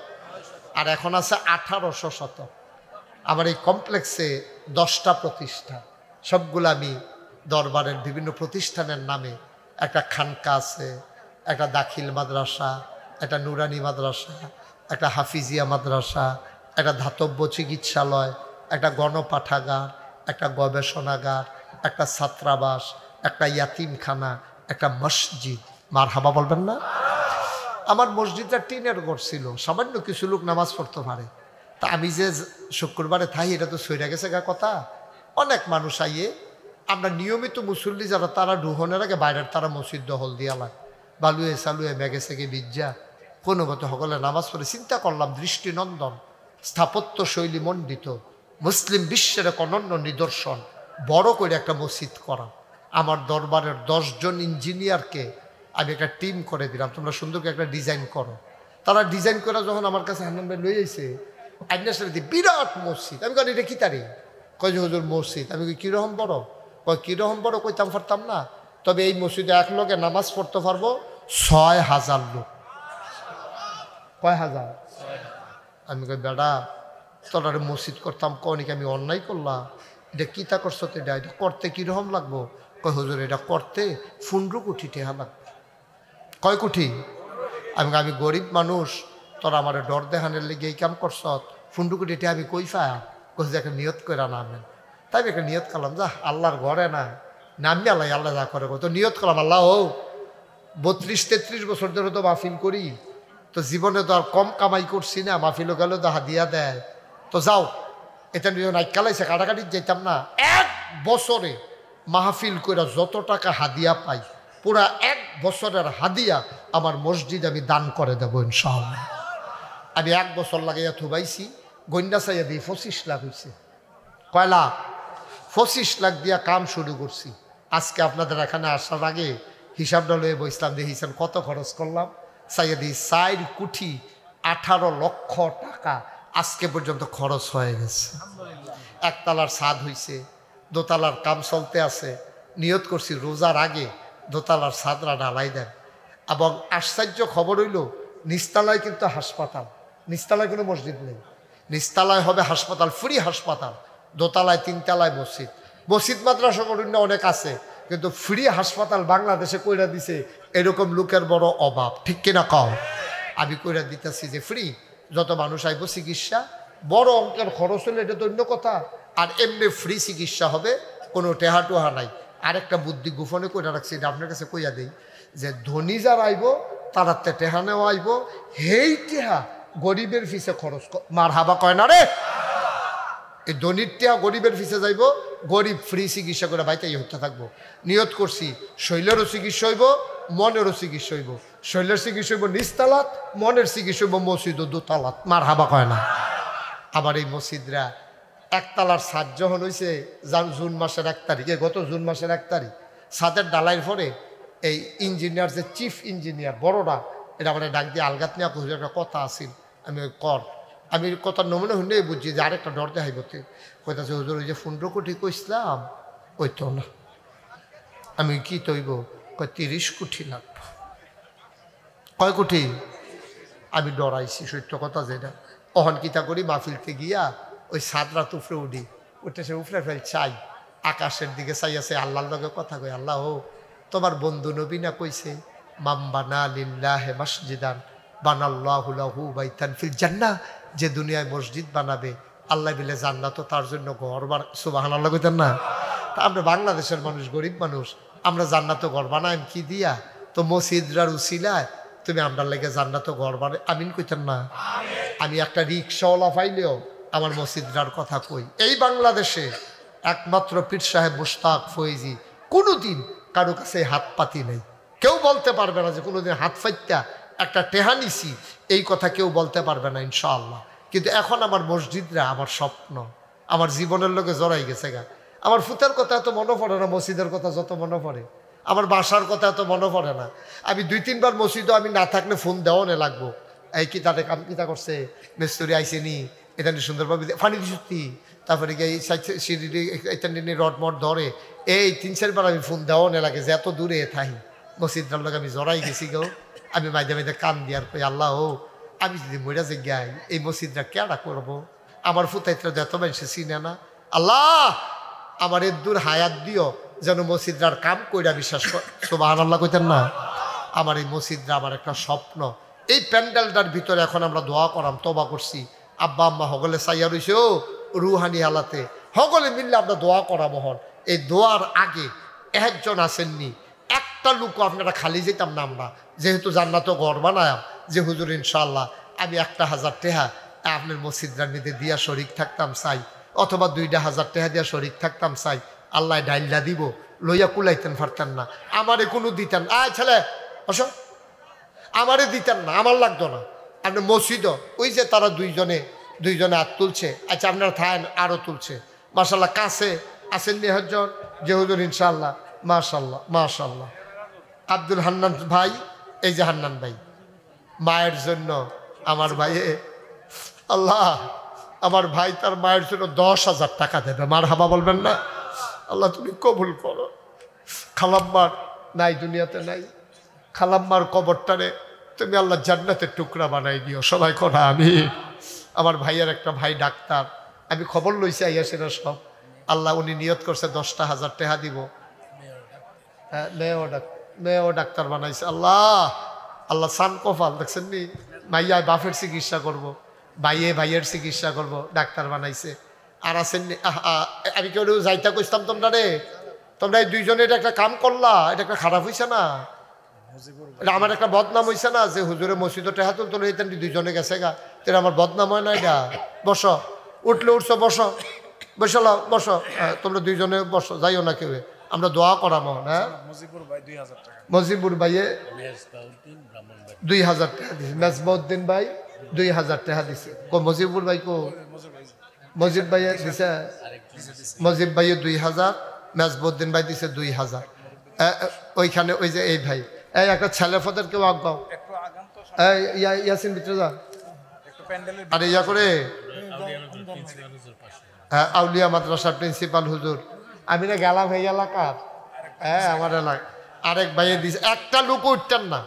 আর এখন আছে 1800 শতক। আমার এই কমপ্লেক্সে 10টা প্রতিষ্ঠান, সবগুলো আমি দরবারের বিভিন্ন প্রতিষ্ঠানের নামে, একটা খানকা আছে, একটা দাখিল মাদ্রাসা, একটা নুরানি মাদ্রাসা, একটা হাফিজিয়া মাদ্রাসা, একটা ধাতব্য চিকিৎসালয়, একটা গণপাঠাগার, একটা গবেষণাগার, একটা ছাত্রাবাস, একটা ইয়াতিমখানা, একটা মসজিদ। মার হাবা বলবেন না? আমার মসজিদটা টিনের ঘর ছিল, সামান্য কিছু লোক নামাজ পড়তে পারে। তা আমি যে শুক্রবারে থাই, এটা তো সইরা গেছে গা কথা। অনেক মানুষ আইয়ে, আমরা নিয়মিত মুসল্লি যারা, তারা ডুহনের আগে বাইরের তারা মসজিদ দখল দিয়া লাগে, বালুয়ে সালুয়ে মেঘে সেগে বিজ্জা কোনো মতো সকলে নামাজ পড়ে। চিন্তা করলাম, দৃষ্টিনন্দন, স্থাপত্য শৈলী মণ্ডিত, মুসলিম বিশ্বের এক অনন্য নিদর্শন, বড় করে একটা মসজিদ করা। আমার দরবারের 10 জন ইঞ্জিনিয়ারকে আমি একটা টিম করে দিলাম, তোমরা সুন্দর করে একটা ডিজাইন করো। তারা ডিজাইন করে যখন আমার কাছে হান্নান ভাই লই আইছে, আইনাসারি বিরাট মসজিদ। আমি কই, এটা কি তারি? কয় যে হুজুর মসজিদ। আমি কই, কীরকম বড়? কয়, কীরকম বড়? কইতাম পারতাম না, তবে এই মসজিদে এক লোকে নামাজ পড়তে পারবো 6000 লোক। কয় হাজার? আমি কই, বেটা তোরা মসজিদ করতাম, কনিকে আমি অন্যায় করলাম, এটা কিতা করছো? তো এটা করতে কীরকম লাগবো? কয়, হুজুর এটা করতে 15 কোটি টাকা লাগবে। কয় কোটি? আমি গরিব মানুষ, তোরা আমার ডর দেখানের লেগে এই কাম করছ, 15 কোটি টাকা আমি কই পাই? কোথায় একটা নিয়ত করে নামেন। তাই আমি একটা নিয়ত করলাম, যা আল্লাহর ঘরে না নামবি, আল্লাহ আল্লাহ যা করে তো নিয়ত করলাম। আল্লাহ ও 32-33 বছর ধরে তো মাহফিল করি, তো জীবনে তো আর কম কামাই করছি না, মাহফিলও গেলেও তো হাদিয়া দেয়, তো যাও এটা নিয়ে নাইকালাইছে কাটাকাটি যেতাম না। 1 বছরে মাহফিল করে যত টাকা হাদিয়া পাই, পুরা 1 বছরের হাদিয়া আমার মসজিদ আমি দান করে দেবো ইনশাআল্লাহ। আমি 1 বছর লাগাইয়া থুবাইছি, গন্যা চাইয়া দিই 25 লাখ হয়েছে। কয় লাখ? 25 লাখ দিয়া কাম শুরু করছি। আজকে আপনাদের এখানে আসার আগে হিসাবটা লয়ে বসলাম, দেখিয়েছেন কত খরচ করলাম। চাইয়া দিই 4 কোটি 18 লক্ষ টাকা আজকে পর্যন্ত খরচ হয়ে গেছে। 1 তলার ছাদ হয়েছে, 2 তলার কাম চলতে আছে। নিয়ত করছি রোজার আগে 2 তলার ছাদরা ঢালাই দেন। এবং আশ্চর্য খবর হইল, নিচতলায় কিন্তু হাসপাতাল, নিচতলায় কোনো মসজিদ নেই, নিচতলায় হবে হাসপাতাল, ফ্রি হাসপাতাল। 2 তলায় 3 তলায় মসজিদ, মসজিদ মাদ্রাসা অন্য অনেক আছে, কিন্তু ফ্রি হাসপাতাল বাংলাদেশে কইরা দিছে, এরকম লোকের বড় অভাব, ঠিক কিনা কও? আমি কইরা দিতেছি যে ফ্রি, যত মানুষ আইব চিকিৎসা, বড় অঙ্কের খরচ হলে এটা তো অন্য কথা, আর এমনি ফ্রি চিকিৎসা হবে, কোনো টেহা টোহা নাই। আরেকটা বুদ্ধি গোপনে কইরা রাখছি, এটা আপনার কাছে কইয়া দেই, যে ধনী যারা আইব তারা টেহা নেওয়া আইব, হেই টেহা গরিবের ফিসে খরচ মার হাবা কয় না রে, এই ধনীর টেহা গরিবের ফিসে যাইব, গরিব ফ্রি চিকিৎসা করে বাইতেই হতে থাকবো। নিয়ত করছি শৈলেরও চিকিৎসা হইব, মনেরও চিকিৎসা হইব। শৈলের চিকিৎসা হইব নিচতালাত, মনের চিকিৎসা হইব মসজিদ ও 2 তালাত, মার হাবা কয় না। আবার এই মসজিদরা 1 তলার ছাদ যখন হয়েছে জুন মাসের 1 তারিখে, গত জুন মাসের 1 তারিখ, ছাদের ডালাইয়ের পরে এই ইঞ্জিনিয়ার যে চিফ ইঞ্জিনিয়ার বড়রা, এটা মানে ডাক দিয়ে আলগাত নিয়ে একটা কথা আসিল, আমি কথা নমুনা শুনে বুঝছি যে আরেকটা ডর দেখাইব, কইতাছে হুজুর ওই যে 15 কোটি কইসলাম ওই তো না। আমি কি তৈব? কয় 30 কোটি লাগবে। কয় কোটি? আমি ডরাইছি, সত্য কথা যেটা। অহন কিতা করি, মাহফিলতে গিয়া ওই ছাদরা তুফরে উঠি, উঠে সে উফরে ফেল চাই, আকাশের দিকে চাই আছে, আল্লাহর লগে কথা কই, আল্লাহ ও তোমার বন্ধু নবী না কইছে, মাম্বানা লিল্লাহে মসজিদান বানাল্লাহু লাহু বাইতান ফিল জান্নাহ, যে দুনিয়ায় মসজিদ বানাবে আল্লাহ বিলে জান্নাত তার জন্য ঘর বানায়। সুবহানাল্লাহ কইতেন না? তা আমরা বাংলাদেশের মানুষ, গরিব মানুষ, আমরা জান্নাত ঘর বানাইম কি দিয়া? তো মসজিদরার উসিলায় তুমি আমরা লেগে জান্নাত ঘর বানাই, আমিন কইতেন না? আমি একটা রিক্সাওয়ালা পাইলেও আমার মসজিদরার কথা কই। এই বাংলাদেশে একমাত্র পীর সাহেব মুশতাক ফয়েজি কোনোদিন কারো কাছে হাত পাতি নেই, কেউ বলতে পারবে না যে কোনোদিন হাত ফাইত্যা একটা টেহা নিছি, এই কথা কেউ বলতে পারবে না ইনশাআল্লাহ। কিন্তু এখন আমার মসজিদরা আমার স্বপ্ন, আমার জীবনের লোকে জড়াই গেছে গা। আমার ফুতের কথা এত মনে পড়ে না, মসজিদের কথা যত মনে পড়ে, আমার বাসার কথা এত মনে পড়ে না। আমি 2-3 বার মসজিদও আমি না থাকলে ফোন দেওয়ানে লাগবো, এই কি তাদের কাম কিতা করছে, মেস্তরি আইসেনি, এটা নিয়ে সুন্দরভাবে ফানি দিচ্ছি, তারপরে এই সিঁড়ি এটা নিয়ে রডমট ধরে, এই 3-4 বার আমি ফোন দেওয়ানে লাগে যে এত দূরে থাকি। মসজিদটার লোক আমি জড়াই গেছি গো। আমি মাঝে মাঝে কান দিয়ার কই, আল্লাহ ও আমি যদি মইরা যে গাই এই মসজিদটা কেডা করবো, আমার ফুতাইতরা যত মানুষে চিনে না, আল্লাহ আমার এর দূর হায়াত দিও যেন মসজিদরার কাম কইরা বিশ্বাস কর। সুবহানাল্লাহ কইতেন না? আমার এই মসজিদরা আমার একটা স্বপ্ন। এই প্যান্ডেলটার ভিতরে এখন আমরা দোয়া করাম, তবা করছি, আব্বা আম্মা হগলে চাইয়া রইছে ও রুহানি হালাতে, হগলে মিললে আমরা দোয়া করা মহন। এই দোয়ার আগে একজন আসেননি, একটা লোক আপনারা খালি যেতাম না আমরা, যেহেতু জান্নাত ঘর বানায়াম, যে হুজুর ইনশাআল্লাহ আমি 1,000 টাকা আপনার মসজিদরার নিতে দিয়া শরিক থাকতাম চাই, অথবা 2,000 টাকা দিয়া শরিক থাকতাম চাই, আল্লাহ ডাইল্লা দিব, লইয়া কুলাইতেন পারতেন না, আমারে কোনো দিতেন, আয় ছেলে অসো, আমারে দিতেন না, আমার লাগতো না। আপনি মসজিদও ওই যে তারা দুইজনে হাত তুলছে, আচ্ছা আপনারা থাকেন আরও তুলছে, মাশাল্লাহ কাছে আসেন নিহজন যে হুজুর ইনশাআল্লাহ, মাশাল্লাহ মাশাল্লাহ। আব্দুল হান্নান ভাই, এই যে হান্নান ভাই, মায়ের জন্য আমার ভাই, আল্লাহ আমার ভাই তার মায়ের জন্য 10,000 টাকা দেবে, মার হাবা বলবেন না? আল্লাহ তুমি কবুল করো। খালাম্মার নাই, দুনিয়াতে নাই, খালাম্মার কবরটারে তুমি আল্লাহ জান্নাতের টুকরা বানাই দিও, সবাই করা আমি। আমার ভাইয়ের একটা ভাই ডাক্তার, আমি খবর লইছি আইয়া সেটা সব, আল্লাহ উনি নিয়ত করছে 10,000 টাকা দিব, হ্যাঁ মেয়েও ডাক্তার বানাইছে। আল্লাহ আল্লাহ সান কফাল দেখছেন নি, মাইয়া বাপের চিকিৎসা করব, ভাইয়ের চিকিৎসা করব, ডাক্তার বানাইছে। আর আছেন আমি কেউ যাইতে কইতাম তোমরা রে, তোমরা এই দুইজনে এটা একটা কাম করলা, এটা একটা খারাপ হয়েছে না? এটা আমার একটা বদনাম হয়েছে না যে হুজুরে মসজিদে টেহা তুলতো এইতেন দুইজনে গেছে গা, তোর আমার বদনাম হয় না? এটা বসো, উঠলে উঠছো, বসো, বসালাও, বসো, তোমরা দুইজনে বসো, যাইও না কেউ, আমরা দোয়া করামো। হ্যাঁ, মজিবুর ভাইয়ে 2000 টাকা দিছে, মেজবাউদ্দিন ভাই 2000 টাকা দিছে। মজিবুর ভাই কো? মজিব ভাইয়ে দিছে, মজিব ভাইয়ে 2000, মেজবাউদ্দিন ভাই দিছে 2000। ওইখানে ওই যে এই ভাই, এই একটা ছেলে ফদের কেউ আগাও, ইয়াসিন ভিতরে যা, আরে ইয়া করে আউলিয়া মাদ্রাসার প্রিন্সিপাল হুজুর, আমি না গেলাম এই এলাকার, হ্যাঁ আমার এলাকা। আরেক ভাইয়ে দিছে, একটা লোক উঠতেন না,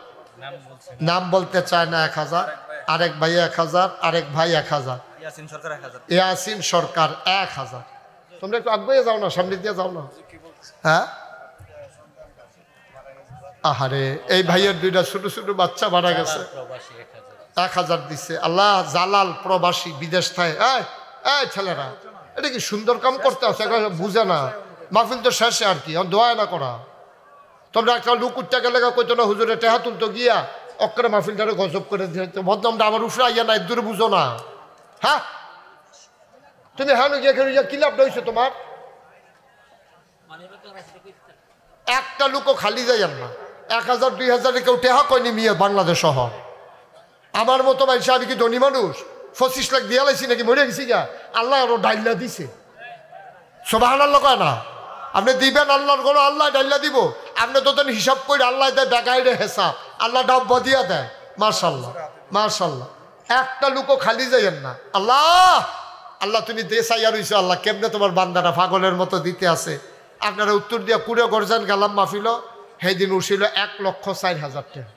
নাম বলতে চায় না, 1000, আরেক ভাই 1000, আরেক ভাই 1000, ইয়াসিন সরকার 1000। তোমরা একটু আগে যাও না, সামনে দিয়ে যাও না। হ্যাঁ, আহারে এই ভাইয়ের 2টা ছোট ছোট বাচ্চা মারা গেছে, 1000 দিছে। আল্লাহ, জালাল প্রবাসী বিদেশ থাকে। এই ছেলেরা, এটা কি সুন্দর কাম করতে আছে, বুঝে না, মাহফিল তো শেষে আর কি, দোয়া না করা। তোমরা একটা লুক উঠতে গেলে কইতো না হুজুরে টেহা তুলতো গিয়া অক্ষরে মাহফিলটারে গজব করে দিতে, বদনামটা আমার উফরে আইয়া না, দূরে বুঝো না। হ্যাঁ, তুমি হ্যাঁ গিয়া কি লাভ হয়েছে তোমার? একটা লুকও খালি যাইয়ান না, 1000 2000 কেউ টেহা কয়নি মিয়া বাংলাদেশ সহ। আমার মতো মানুষ, আমি কি ধনী মানুষ? 25 লাখ দিয়া লাইছি নাকি, মরে গেছি গা? আল্লাহ আরো ডাইল্লা দিছে, সুবহানাল্লাহ কয় না? আপনি দিবেন আল্লাহর গলো, আল্লাহ ডাইল্লা দিব। আপনি তো হিসাব করে আল্লাহ দেয় বেগাইরে হেসাব, আল্লাহ ডাব দিয়া দেয়। মাশাল্লাহ মাশাল্লাহ, একটা লুকও খালি যাইয়েন না। আল্লাহ আল্লাহ তুমি দেশাইয়া রইছো, আল্লাহ কেমনে তোমার বান্দারা পাগলের মতো দিতে আছে। আপনারা উত্তর দিয়া কুড়ে গরজান গেলাম মাহফিল, সেই দিন উঠছিল 1,04,000 টাকা।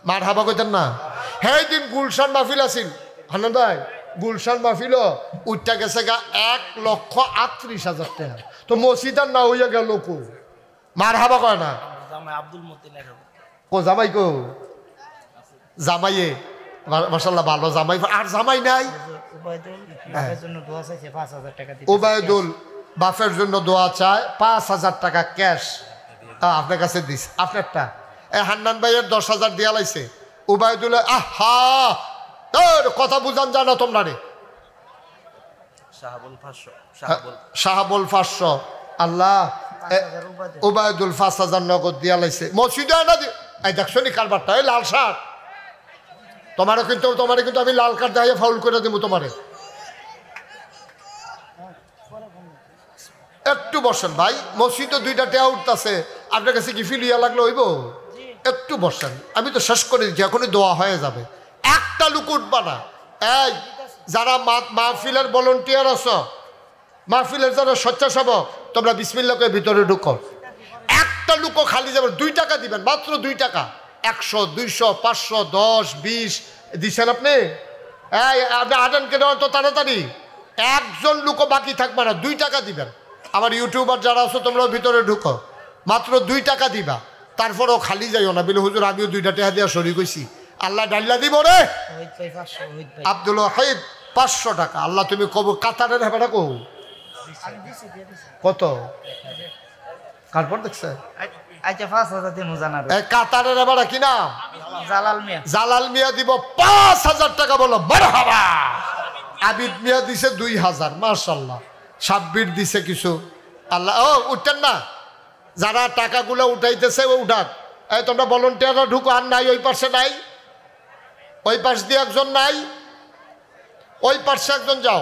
মার হাবা কইতেন না? সেই দিন গুলশান মাহফিল আছিল, হান্নান ভাই, গুলশান মাহফিল উঠটা গেছে গা 1,38,000 টাকা। তো মসজিদার না হইয়া গেল কো, মার হাবা কয় না? কো জামাই কো? জামাইয়ে মাশাআল্লাহ ভালো জামাই। আর জামাই নাই? ওবায়দুল বাপের জন্য দোয়া চায়, 5,000 টাকা ক্যাশ আপনার কাছে দিস। আপনারটা হান্নান ভাইয়ের 10,000 দিয়া লাইছে। ওবায়দুল আহা তোর কথা বুঝান জানো তোমরা রে? শাহাবুল 500, আল্লাহ ওবায়দুল 5,000 নগদ দিয়া লাইছে। মসজিদে না এই দেখছো নি কারবারটা, এই লাল শার্ট তোমারে কিন্তু আমি লাল কার্ড দিয়ে ফাউল করে দেবো তোমারে। একটু বসেন ভাই, মসজিদে 2টা টেয়া উঠতেছে, আপনার কাছে কি ফিল ইয়া লাগলো হইব? একটু বসেন, আমি তো শেষ করে দিচ্ছি, এখনই দোয়া হয়ে যাবে। একটা লুক উঠবা না। এই যারা মাহফিলের ভলান্টিয়ার আছো, মাহফিলের যারা স্বেচ্ছাসেবক, তোমরা বিসমিল্লাহ করে ভিতরে ঢুকো। একটা লুকও খালি যাবে, 2 টাকা দিবেন, মাত্র 2 টাকা। 100 200 500 10 20 দিচ্ছেন আপনি। এই আপনি আটেন কেন তো তাড়াতাড়ি, একজন লুকও বাকি থাকবে না, 2 টাকা দিবেন। আমার ইউটিউবার যারা আছো তোমরা ভিতরে ঢুকো, মাত্র 2 টাকা দিবা। তারপরেও খালি যাইও না, বলে হুজুর আমিও 2টা টাকা দিয়া শরীর হইছি, আল্লাহ ডাল্লা দিব রে। আব্দুল ওয়াহিদ 500 টাকা। আল্লাহ তুমি কব কাতারের হেবাটা কো কত? কারপর দেখছে কাতারের হেবাটা কি নাম? জালাল মিয়া দিব 5,000 টাকা। বলো মারহাবা। আবিদ মিয়া দিছে 2,000, মাশাআল্লাহ। সাব্বির দিছে কিছু। আল্লাহ ও উঠতেন না, যারা টাকাগুলো উঠাইতেছে ও উঠাক। এই তোমরা ভলান্টিয়াররা ঢুকো। আর নাই ওই পাশে নাই, ওই পাশ দিয়ে একজন নাই, ওই পাশে একজন যাও,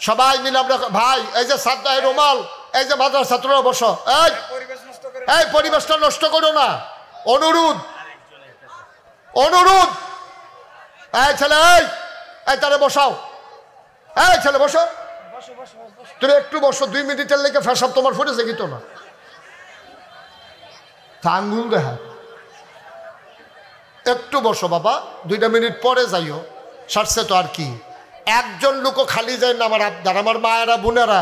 সবাই মিলে আমরা ভাই। এই যে সাদ্দা রুমাল, এই যে মাদ্রাসা ছাত্ররা বসো। এই পরিবেশটা নষ্ট করো না, অনুরোধ অনুরোধ। এই ছেলে, এই তারে বসাও। এই ছেলে বসো, তুমি একটু বসো। 2 মিনিটের লেগে ফেসাব তোমার ফুটেছে কি তো না? আঙ্গুল দেখা, একটু বসো বাবা, 2টা মিনিট পরে যাইও, সারছে তো আর কি। একজন লোকও খালি যায় না। আমার আবদার, আমার মায়েরা বোনেরা,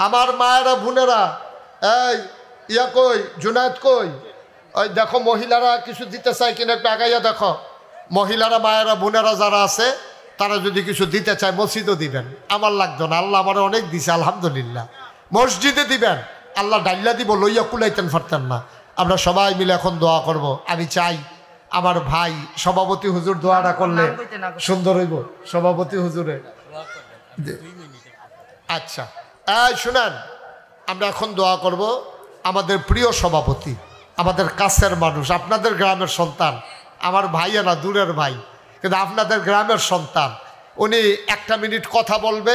আমার মায়েরা বোনেরা, এই ইয়া কই, জুনায়েদ কই? ওই দেখো মহিলারা কিছু দিতে চাই কিনা, একটু আগাইয়া দেখো। মহিলারা মায়েরা বোনেরা যারা আছে তারা যদি কিছু দিতে চায় মসজিদও দিবেন, আমার লাগতো না, আল্লাহ আমার অনেক দিছে আলহামদুলিল্লাহ। মসজিদে দিবেন, আল্লাহ ডাইল্লা দিব, লইয়া কুলাইতেন পারতেন না। আমরা সবাই মিলে এখন দোয়া করব। আমি চাই আমার ভাই সভাপতি হুজুর দোয়াটা করলে সুন্দর হইব। সভাপতি হুজুরে আচ্ছা শুনেন, আমরা এখন দোয়া করব। আমাদের প্রিয় সভাপতি, আমাদের কাছের মানুষ, আপনাদের গ্রামের সন্তান, আমার ভাইয়া না, দূরের ভাই, কিন্তু আপনাদের গ্রামের সন্তান, উনি 1 মিনিট কথা বলবে।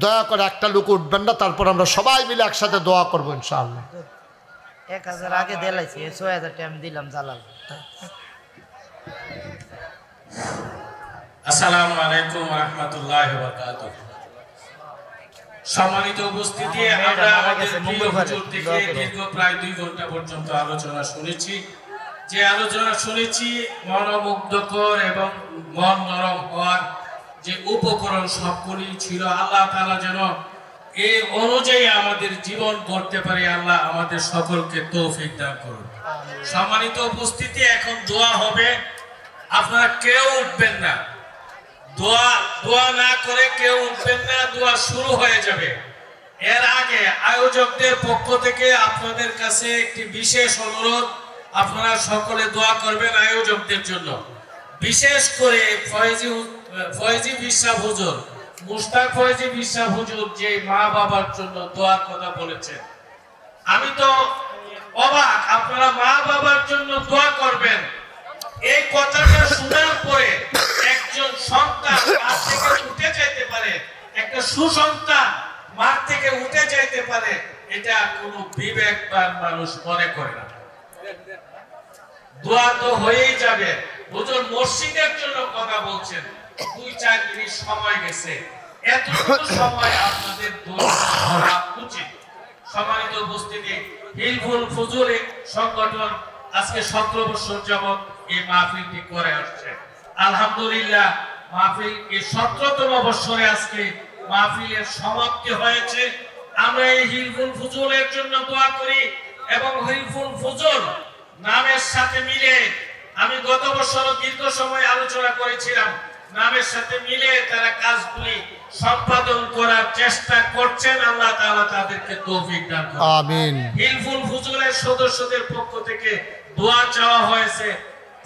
দয়া করে একটা লোক উঠবেন না, তারপর আমরা সবাই মিলে একসাথে দোয়া করবো ইনশাআল্লাহ। 1000 আগে দিলাইছি, 6000 টাকা আমি দিলাম জালাল। আসসালামু আলাইকুম ওয়া রাহমাতুল্লাহি ওয়া বারাকাতুহু। সম্মানিত উপস্থিতি, আমরা আমাদের প্রিয় হুজুর থেকে দীর্ঘ প্রায় 2 ঘন্টা পর্যন্ত আলোচনা শুনেছি। যে আলোচনা শুনেছি মনোমুগ্ধকর এবং মন নরম হওয়ার যে উপকরণ সবগুলি ছিল। আল্লাহ তাআলা যেন এই অনুযায়ী আমাদের জীবন গড়তে পারে, আল্লাহ আমাদের সকলকে তৌফিক দান করুন। সম্মানিত উপস্থিতি, এখন দোয়া হবে। আপনারা কেউ উঠবেন না, দোয়া না করে কেউ উঠবেন না, দোয়া শুরু হয়ে যাবে। এর আগে আয়োজকদের পক্ষ থেকে আপনাদের কাছে একটি বিশেষ অনুরোধ, আপনারা সকলে দোয়া করবেন আয়োজকদের জন্য। বিশেষ করে ফয়েজি বিশ্বাস হুজুর, মুশতাক ফয়েজি বিশ্বাস হুজুর যে মা বাবার জন্য দোয়ার কথা বলেছেন, আমি তো অবাক। আপনারা মা বাবার জন্য দোয়া করবেন, এই কথাটা শোনার পরে একজন সন্তান মার থেকে উঠে যাইতে পারে, একটা সুসন্তান মার থেকে উঠে যাইতে পারে, এটা কোনো বিবেকবান মানুষ মনে করে না। দোয়া তো হয়েই যাবে। হুজুর মসজিদের জন্য কথা বলছেন, 2-4 মিনিট সময় গেছে, এতটুকু সময় আপনাদের দোয়া করা উচিত। সম্মানিত উপস্থিতি, হিলফুল ফুজুরে সংগঠন আজকে 17 বছর যাবত এই মাহফিলটি করে আসছে। আলহামদুলিল্লাহ, মাহফিল এই 17তম বছরে আজকে মাহফিলের সমাপ্তি হয়েছে। আমরা এই হিলফুল ফুজুলের জন্য দোয়া করি এবং হিলফুল ফুজুল নামের সাথে মিলে, আমি গত বছর দীর্ঘ সময় আলোচনা করেছিলাম, নামের সাথে মিলে তারা কাজগুলি সম্পাদন করার চেষ্টা করছেন। আল্লাহ তাআলা তাদেরকে তৌফিক দান করুন, আমিন। হিলফুল ফুজুলের সদস্যদের পক্ষ থেকে দোয়া চাওয়া হয়েছে।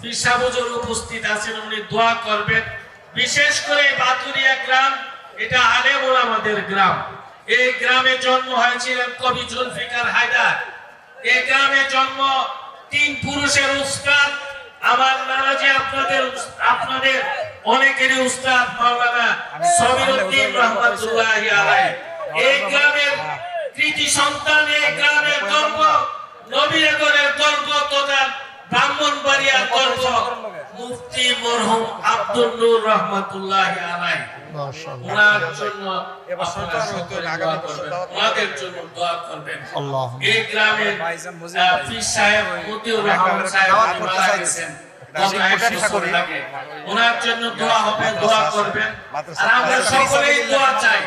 ফিসা হুজুর উপস্থিত আছেন, উনি দোয়া করবেন। বিশেষ করে বাতুরিয়া গ্রাম, এটা আলেম ওলামাদের গ্রাম। এই গ্রামে জন্ম হয়েছিলেন কবি জুলফিকার হায়দার। এই গ্রামে জন্ম 3 পুরুষের উস্তাদ। আমার নানাজি আপনাদের অনেকেরই উস্তাদ মাওলানা সবিরউদ্দিন রহমাতুল্লাহি আলাইহি। এই গ্রামের কৃতি সন্তান, এই গ্রামের গর্ব, নবীনগরের গর্ব তথা ব্রাহ্মণবাড়িয়ার গর্ব মুফতি মরহুম আব্দুল নূর রহমাতুল্লাহি আলাইহি। ওনার জন্য ওনাদের জন্য দোয়া করবেন। এই গ্রামের পীর সাহেব মতিউর রহমান সাহেব মারা গেছেন, ওনার জন্য দোয়া হবে, দোয়া করবেন। আর আমরা সকলেই দোয়া চাই,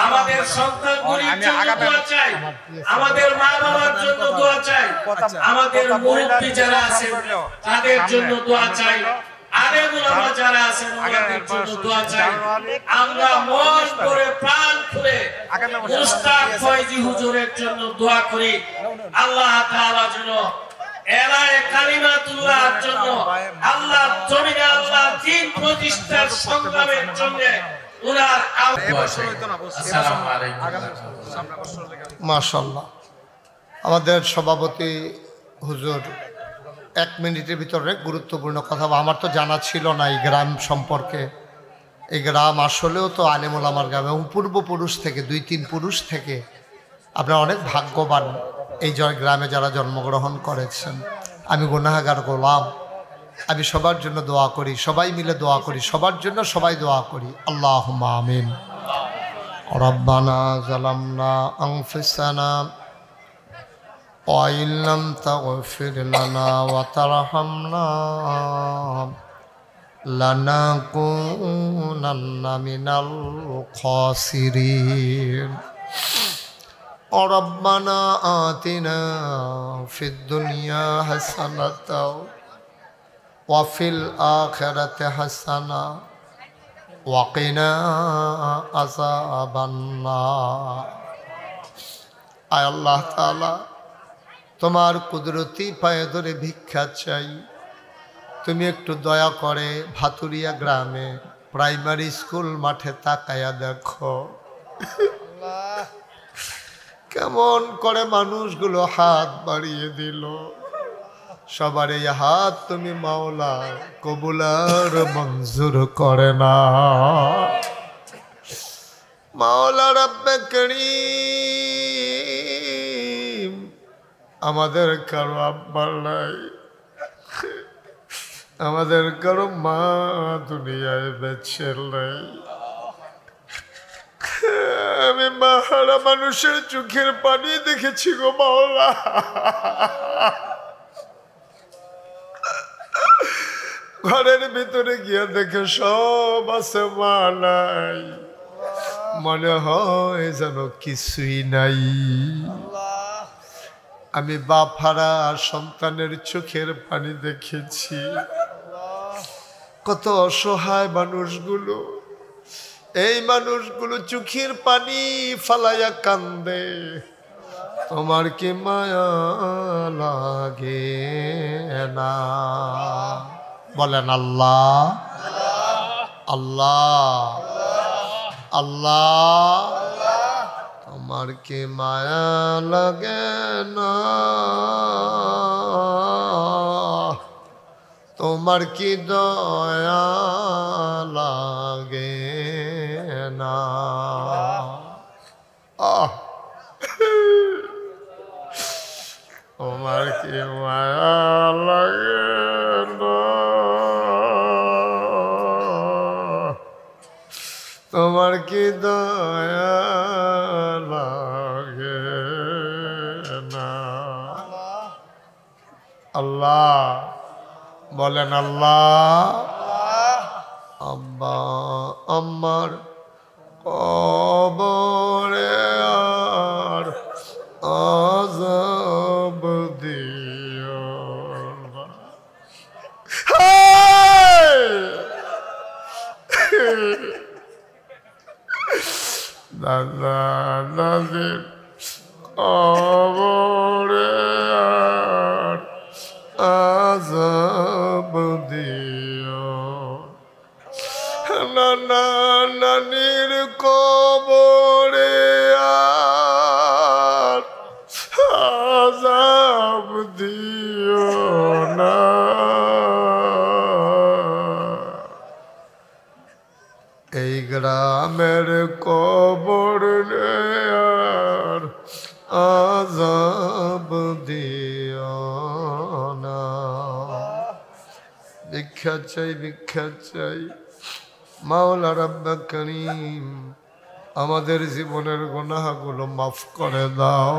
আমাদের সন্তানগুলির জন্য দোয়া চাই, আমাদের মা বাবার জন্য দোয়া চাই, আমাদের মুরব্বী যারা আছেন তাদের জন্য দোয়া চাই, আলেম ওলামা যারা আছেন ওনাদের জন্য দোয়া চাই। আমরা মন করে প্রাণ খুলে মুশতাক ফয়েজি হুজুরের জন্য দোয়া করি। আল্লাহ তাআলা যেন এলায়ে কালিমাতুল্লাহর জন্য, আল্লাহ জমিনে আল্লাহ দ্বীন প্রতিষ্ঠার সংগ্রামের জন্য ওনার আসসালামু আলাইকুম। মাশাআল্লাহ, আমাদের সভাপতি হুজুর 1 মিনিটের ভিতরে গুরুত্বপূর্ণ কথা। আমার তো জানা ছিল না এই গ্রাম সম্পর্কে। এই গ্রাম আসলেও তো আলেম ওলামার গ্রাম, এবং পূর্বপুরুষ থেকে 2-3 পুরুষ থেকে আপনারা অনেক ভাগ্যবান এই গ্রামে যারা জন্মগ্রহণ করেছেন। আমি গুনাহগার গোলাম, আমি সবার জন্য দোয়া করি, সবাই মিলে দোয়া করি, সবার জন্য সবাই দোয়া করি। আল্লাহুম্মা আমিন। রব্বানা যালামনা আনফুসানা ওয়া ইল্লাম তাগফির লানা ওয়া তারহামনা লানাকুনান্না মিনাল খাসিরিন। রব্বানা আতিনা ফিদ দুনিয়া হাসানাতাও ওয়া ফিল আখিরাতি হাসানা ওয়াকিনা আযাবান্নার। আয় আল্লাহ তাআলা, তোমার কুদরতি পায়ে ধরে ভিক্ষা চাই, তুমি একটু দয়া করে ভাতুরিয়া গ্রামে প্রাইমারি স্কুল মাঠে তাকায়া দেখো কেমন করে মানুষগুলো হাত বাড়িয়ে দিল। সবার এই হাত তুমি মাওলা কবুলার মঞ্জুর করে না। মাওলা রব্বে করিম, আমাদের কারো আব্বার নাই, আমাদের কারো মা দুনিয়ায় বেঁচে নাই। আমি মাহারা মানুষের চোখের পানি দেখেছি গো মাওলা। ঘরের ভিতরে গিয়ে দেখে সব আছে, মা নাই, মনে হয় যেন কিছুই নাই। আমি বাপ হারা সন্তানের চোখের পানি দেখেছি। কত অসহায় মানুষগুলো, এই মানুষগুলো চোখের পানি ফালাইয়া কান্দে। তোমার কি মায়া লাগে না? বলেন আল্লাহ আল্লাহ আল্লাহ। তোমার কি মায়া লাগে না? তোমার কি দয়া লাগে না? তোমার কি মায়া লাগে না? তোমার কি দয়া লাগে না? আল্লাহ বলেন আল্লাহ। আব্বা আমার কবরে আর আযাব দিও না। দাদা দাদির কবরে আর আযাব দিও না। নানির কবরে আর আযাব দিও না। এই গ্রামের কবর আর আযাব দিও না। ভিক্ষা চাই, ভিক্ষা চাই। মাওলা রব্বে করিম, আমাদের জীবনের গুনাহগুলো মাফ করে দাও।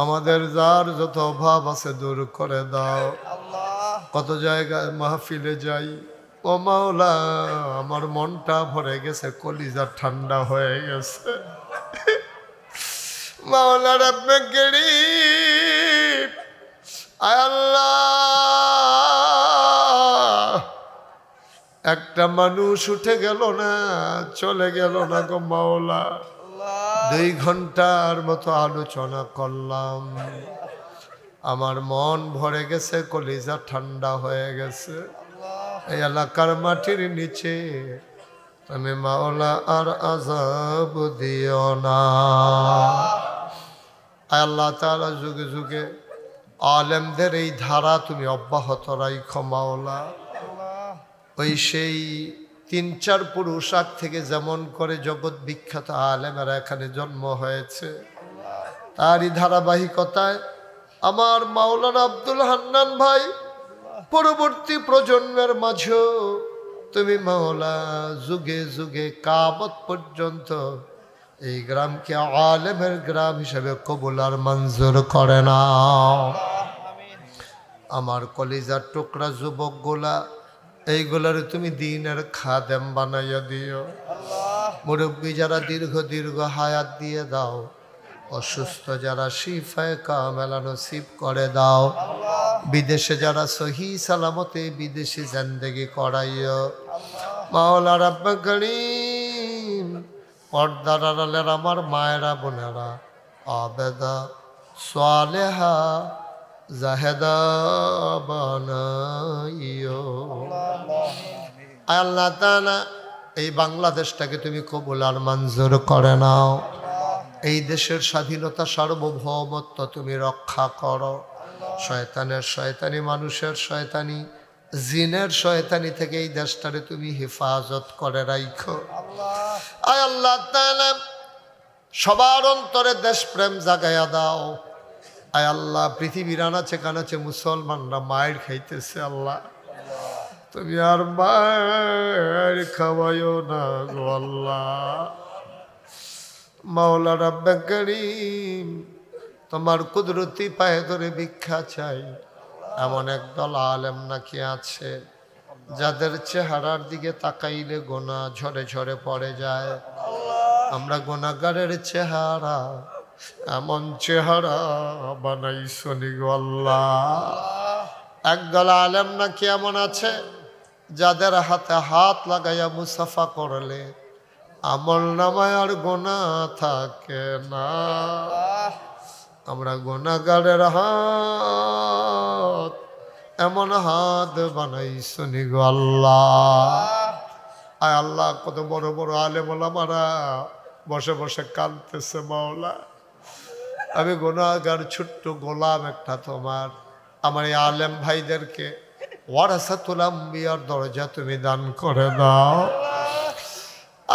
আমাদের যার যত অভাব আছে দূর করে দাও। কত জায়গায় মাহফিলে যাই, ও মাওলা আমার মনটা ভরে গেছে, কলিজা ঠান্ডা হয়ে গেছে। মাওলা রব্বে করিম, আয় আল্লাহ, একটা মানুষ উঠে গেল না, চলে গেল না গো মাওলা। 2 ঘন্টার মতো আলোচনা করলাম, আমার মন ভরে গেছে, কলিজা ঠান্ডা হয়ে গেছে। এই এলাকার মাটির নিচে তুমি মাওলা আর আযাব দিও না। আল্লাহ তাআলা যুগে যুগে আলেমদের এই ধারা তুমি অব্যাহত রাখো মাওলা। ওই সেই 3-4 পুরুষ আগ থেকে যেমন করে জগৎ বিখ্যাত আলেমেরা এখানে জন্ম হয়েছে, তারই ধারাবাহিকতায় আমার মাওলানা আব্দুল হান্নান ভাই পরবর্তী প্রজন্মের মাঝেও তুমি মাওলা যুগে যুগে কিয়ামত পর্যন্ত এই গ্রামকে আলেমের গ্রাম হিসেবে কবুল আর মঞ্জুর করে নাও। আমার কলিজার টুকরা যুবকগুলা, এইগুলার তুমি দিনের খাদেম বানাইয়া দিও। মুরব্বী যারা দীর্ঘ দীর্ঘ হায়াত দিয়ে দাও, অসুস্থ যারা শিফায়ে কামেলা নসিব করে দাও। বিদেশে যারা সহি সালামতে বিদেশি জিন্দেগি করাইও। মাওলা রাব্বে করিম পর্দার আড়ালের আমার মায়েরা বোনেরা আবেদা সালেহা জাহেদা বানাইও। আল্লাহ তাআলা এই বাংলাদেশটাকে তুমি কবুল আর মঞ্জুর করে নাও। এই দেশের স্বাধীনতা সার্বভৌমত্ব তুমি রক্ষা করো। শয়তানের শয়তানি, মানুষের শয়তানি, জিনের শয়তানি থেকে এই দেশটারে তুমি হেফাজত করে রাখো। আয় আল্লাহ তাআলা সবার অন্তরে দেশপ্রেম জাগাইয়া দাও। আয় আল্লাহ পৃথিবীর আনাচে কানাচে মুসলমানরা মায়ের খাইতেছে, আল্লাহ তুমি আর মায়ের খাওয়াইও না গো আল্লাহ। মাওলা রাব্বে করিম তোমার কুদরতি পায়ে ধরে ভিক্ষা চাই। এমন একদল আলেম নাকি আছে যাদের চেহারার দিকে তাকাইলে গোনা ঝরে ঝরে পড়ে যায়। আমরা গোনাগারের চেহারা এমন চেহারা বানাইছো নি গো আল্লাহ। একদল আলেম নাকি এমন আছে যাদের হাতে হাত লাগাইয়া মুসাফা করলে আমল নামায় আর গোনা থাকে না। আমরা গোনাগারের হাত এমন হাত বানাইছো নি গো আল্লাহ। আয় আল্লাহ কত বড় বড় আলেম ওলামারা বসে বসে কাঁদতেছে মাওলা। আমি গোনাগার ছোট্ট গোলাম একটা তোমার। আমার এই আলেম ভাইদেরকে ওয়ারাসাতুল আম্বিয়ার দরজা তুমি দান করে দাও।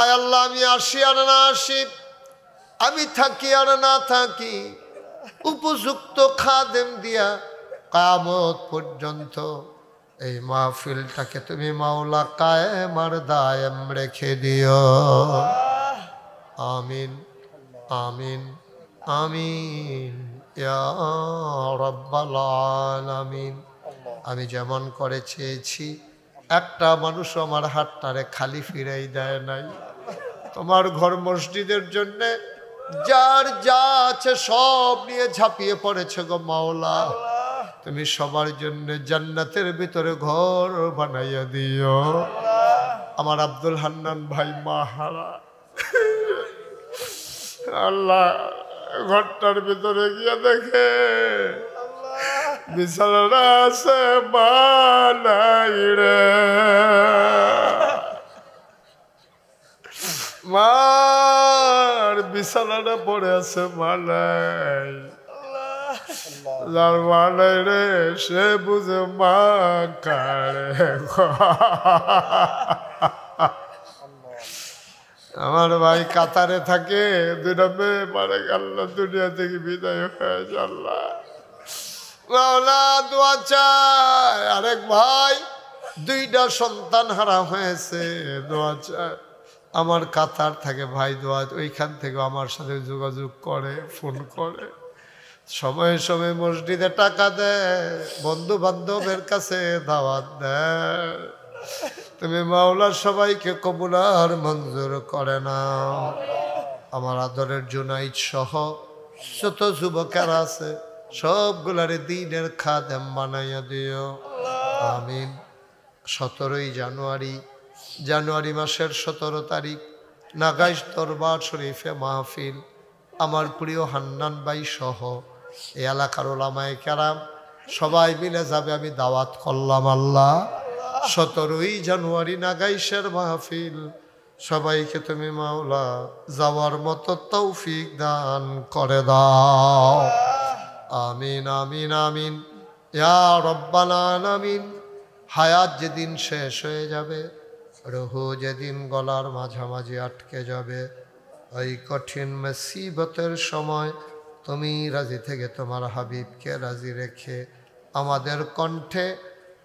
আয় আল্লাহ আমি আসি আর না আসি, আমি থাকি আর না থাকি, উপযুক্ত খাদেম দিয়া কিয়ামত পর্যন্ত এই মাহফিলটাকে তুমি মাওলা কায়েম আর দায়েম রেখে দিও। আমিন আমিন আমিন ইয়া রাব্বাল আলামিন। আমি যেমন করে চেয়েছি একটা মানুষ আমার হাতটারে খালি ফিরাই দেয় নাই। তোমার ঘর মসজিদের জন্যে যার যা আছে সব নিয়ে ঝাঁপিয়ে পড়েছে গো মাওলা। তুমি সবার জন্য জান্নাতের ভিতরে ঘর বানাইয়া দিও। আমার আব্দুল হান্নান ভাই মাহারা আল্লাহ ঘরটার ভিতরে গিয়ে দেখে বিছানা আছে মালাই রে, মার বিছানাটা পড়ে আছে মালাই। যার মালাই রে সে বুঝে মা কারে। আমার ভাই কাতারে থাকে, দুটা মেয়ে মারা গেল দুনিয়া থেকে বিদায় হয়ে আল্লাহ। মাওলা দোয়া চায়। আরেক ভাই দুইটা সন্তান হারা হয়েছে, দোয়া চায়। আমার কাতার থাকে ভাই, দোয়া ওইখান থেকে আমার সাথে যোগাযোগ করে, ফোন করে, সময়ে সময়ে মসজিদে টাকা দেয়, বন্ধু বান্ধবের কাছে দাওয়াত দেয়। তুমি মাওলা সবাইকে কবুল আর মঞ্জুর করে নাও। আমার আদরের জুনাইদ সহ যত যুবকেরা আছে সবগুলারে দ্বীনের খাদেম বানাইয়া দিও। আমিন। 17 জানুয়ারি মাসের 17 তারিখ নাগাইশ দরবার শরীফে মাহফিল। আমার প্রিয় হান্নান ভাই সহ এই এলাকার ওলামায়ে কেরাম সবাই মিলে যাবে, আমি দাওয়াত করলাম। আল্লাহ 17 জানুয়ারি নাগাইশের মাহফিল, সবাইকে তুমি মাওলা যাওয়ার মতো তৌফিক দান করে দাও। আমিন আমিন আমিন ইয়া রব্বাল আলামিন। হায়াত যেদিন শেষ হয়ে যাবে, রুহু যেদিন গলার মাঝামাঝি আটকে যাবে, ওই কঠিন মুসিবতের সময় তুমি রাজি থেকে তোমার হাবিবকে রাজি রেখে আমাদের কণ্ঠে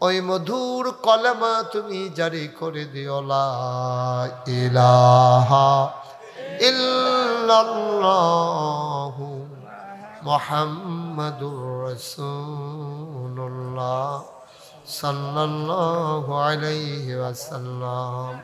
ওই মধুর কলেমা তুমি জারি করে দিও, লা ইলাহা ইল্লাল্লাহু মুহাম্মাদুর রাসূলুল্লাহ সাল্লাল্লাহু আলাইহি ওয়াসাল্লাম।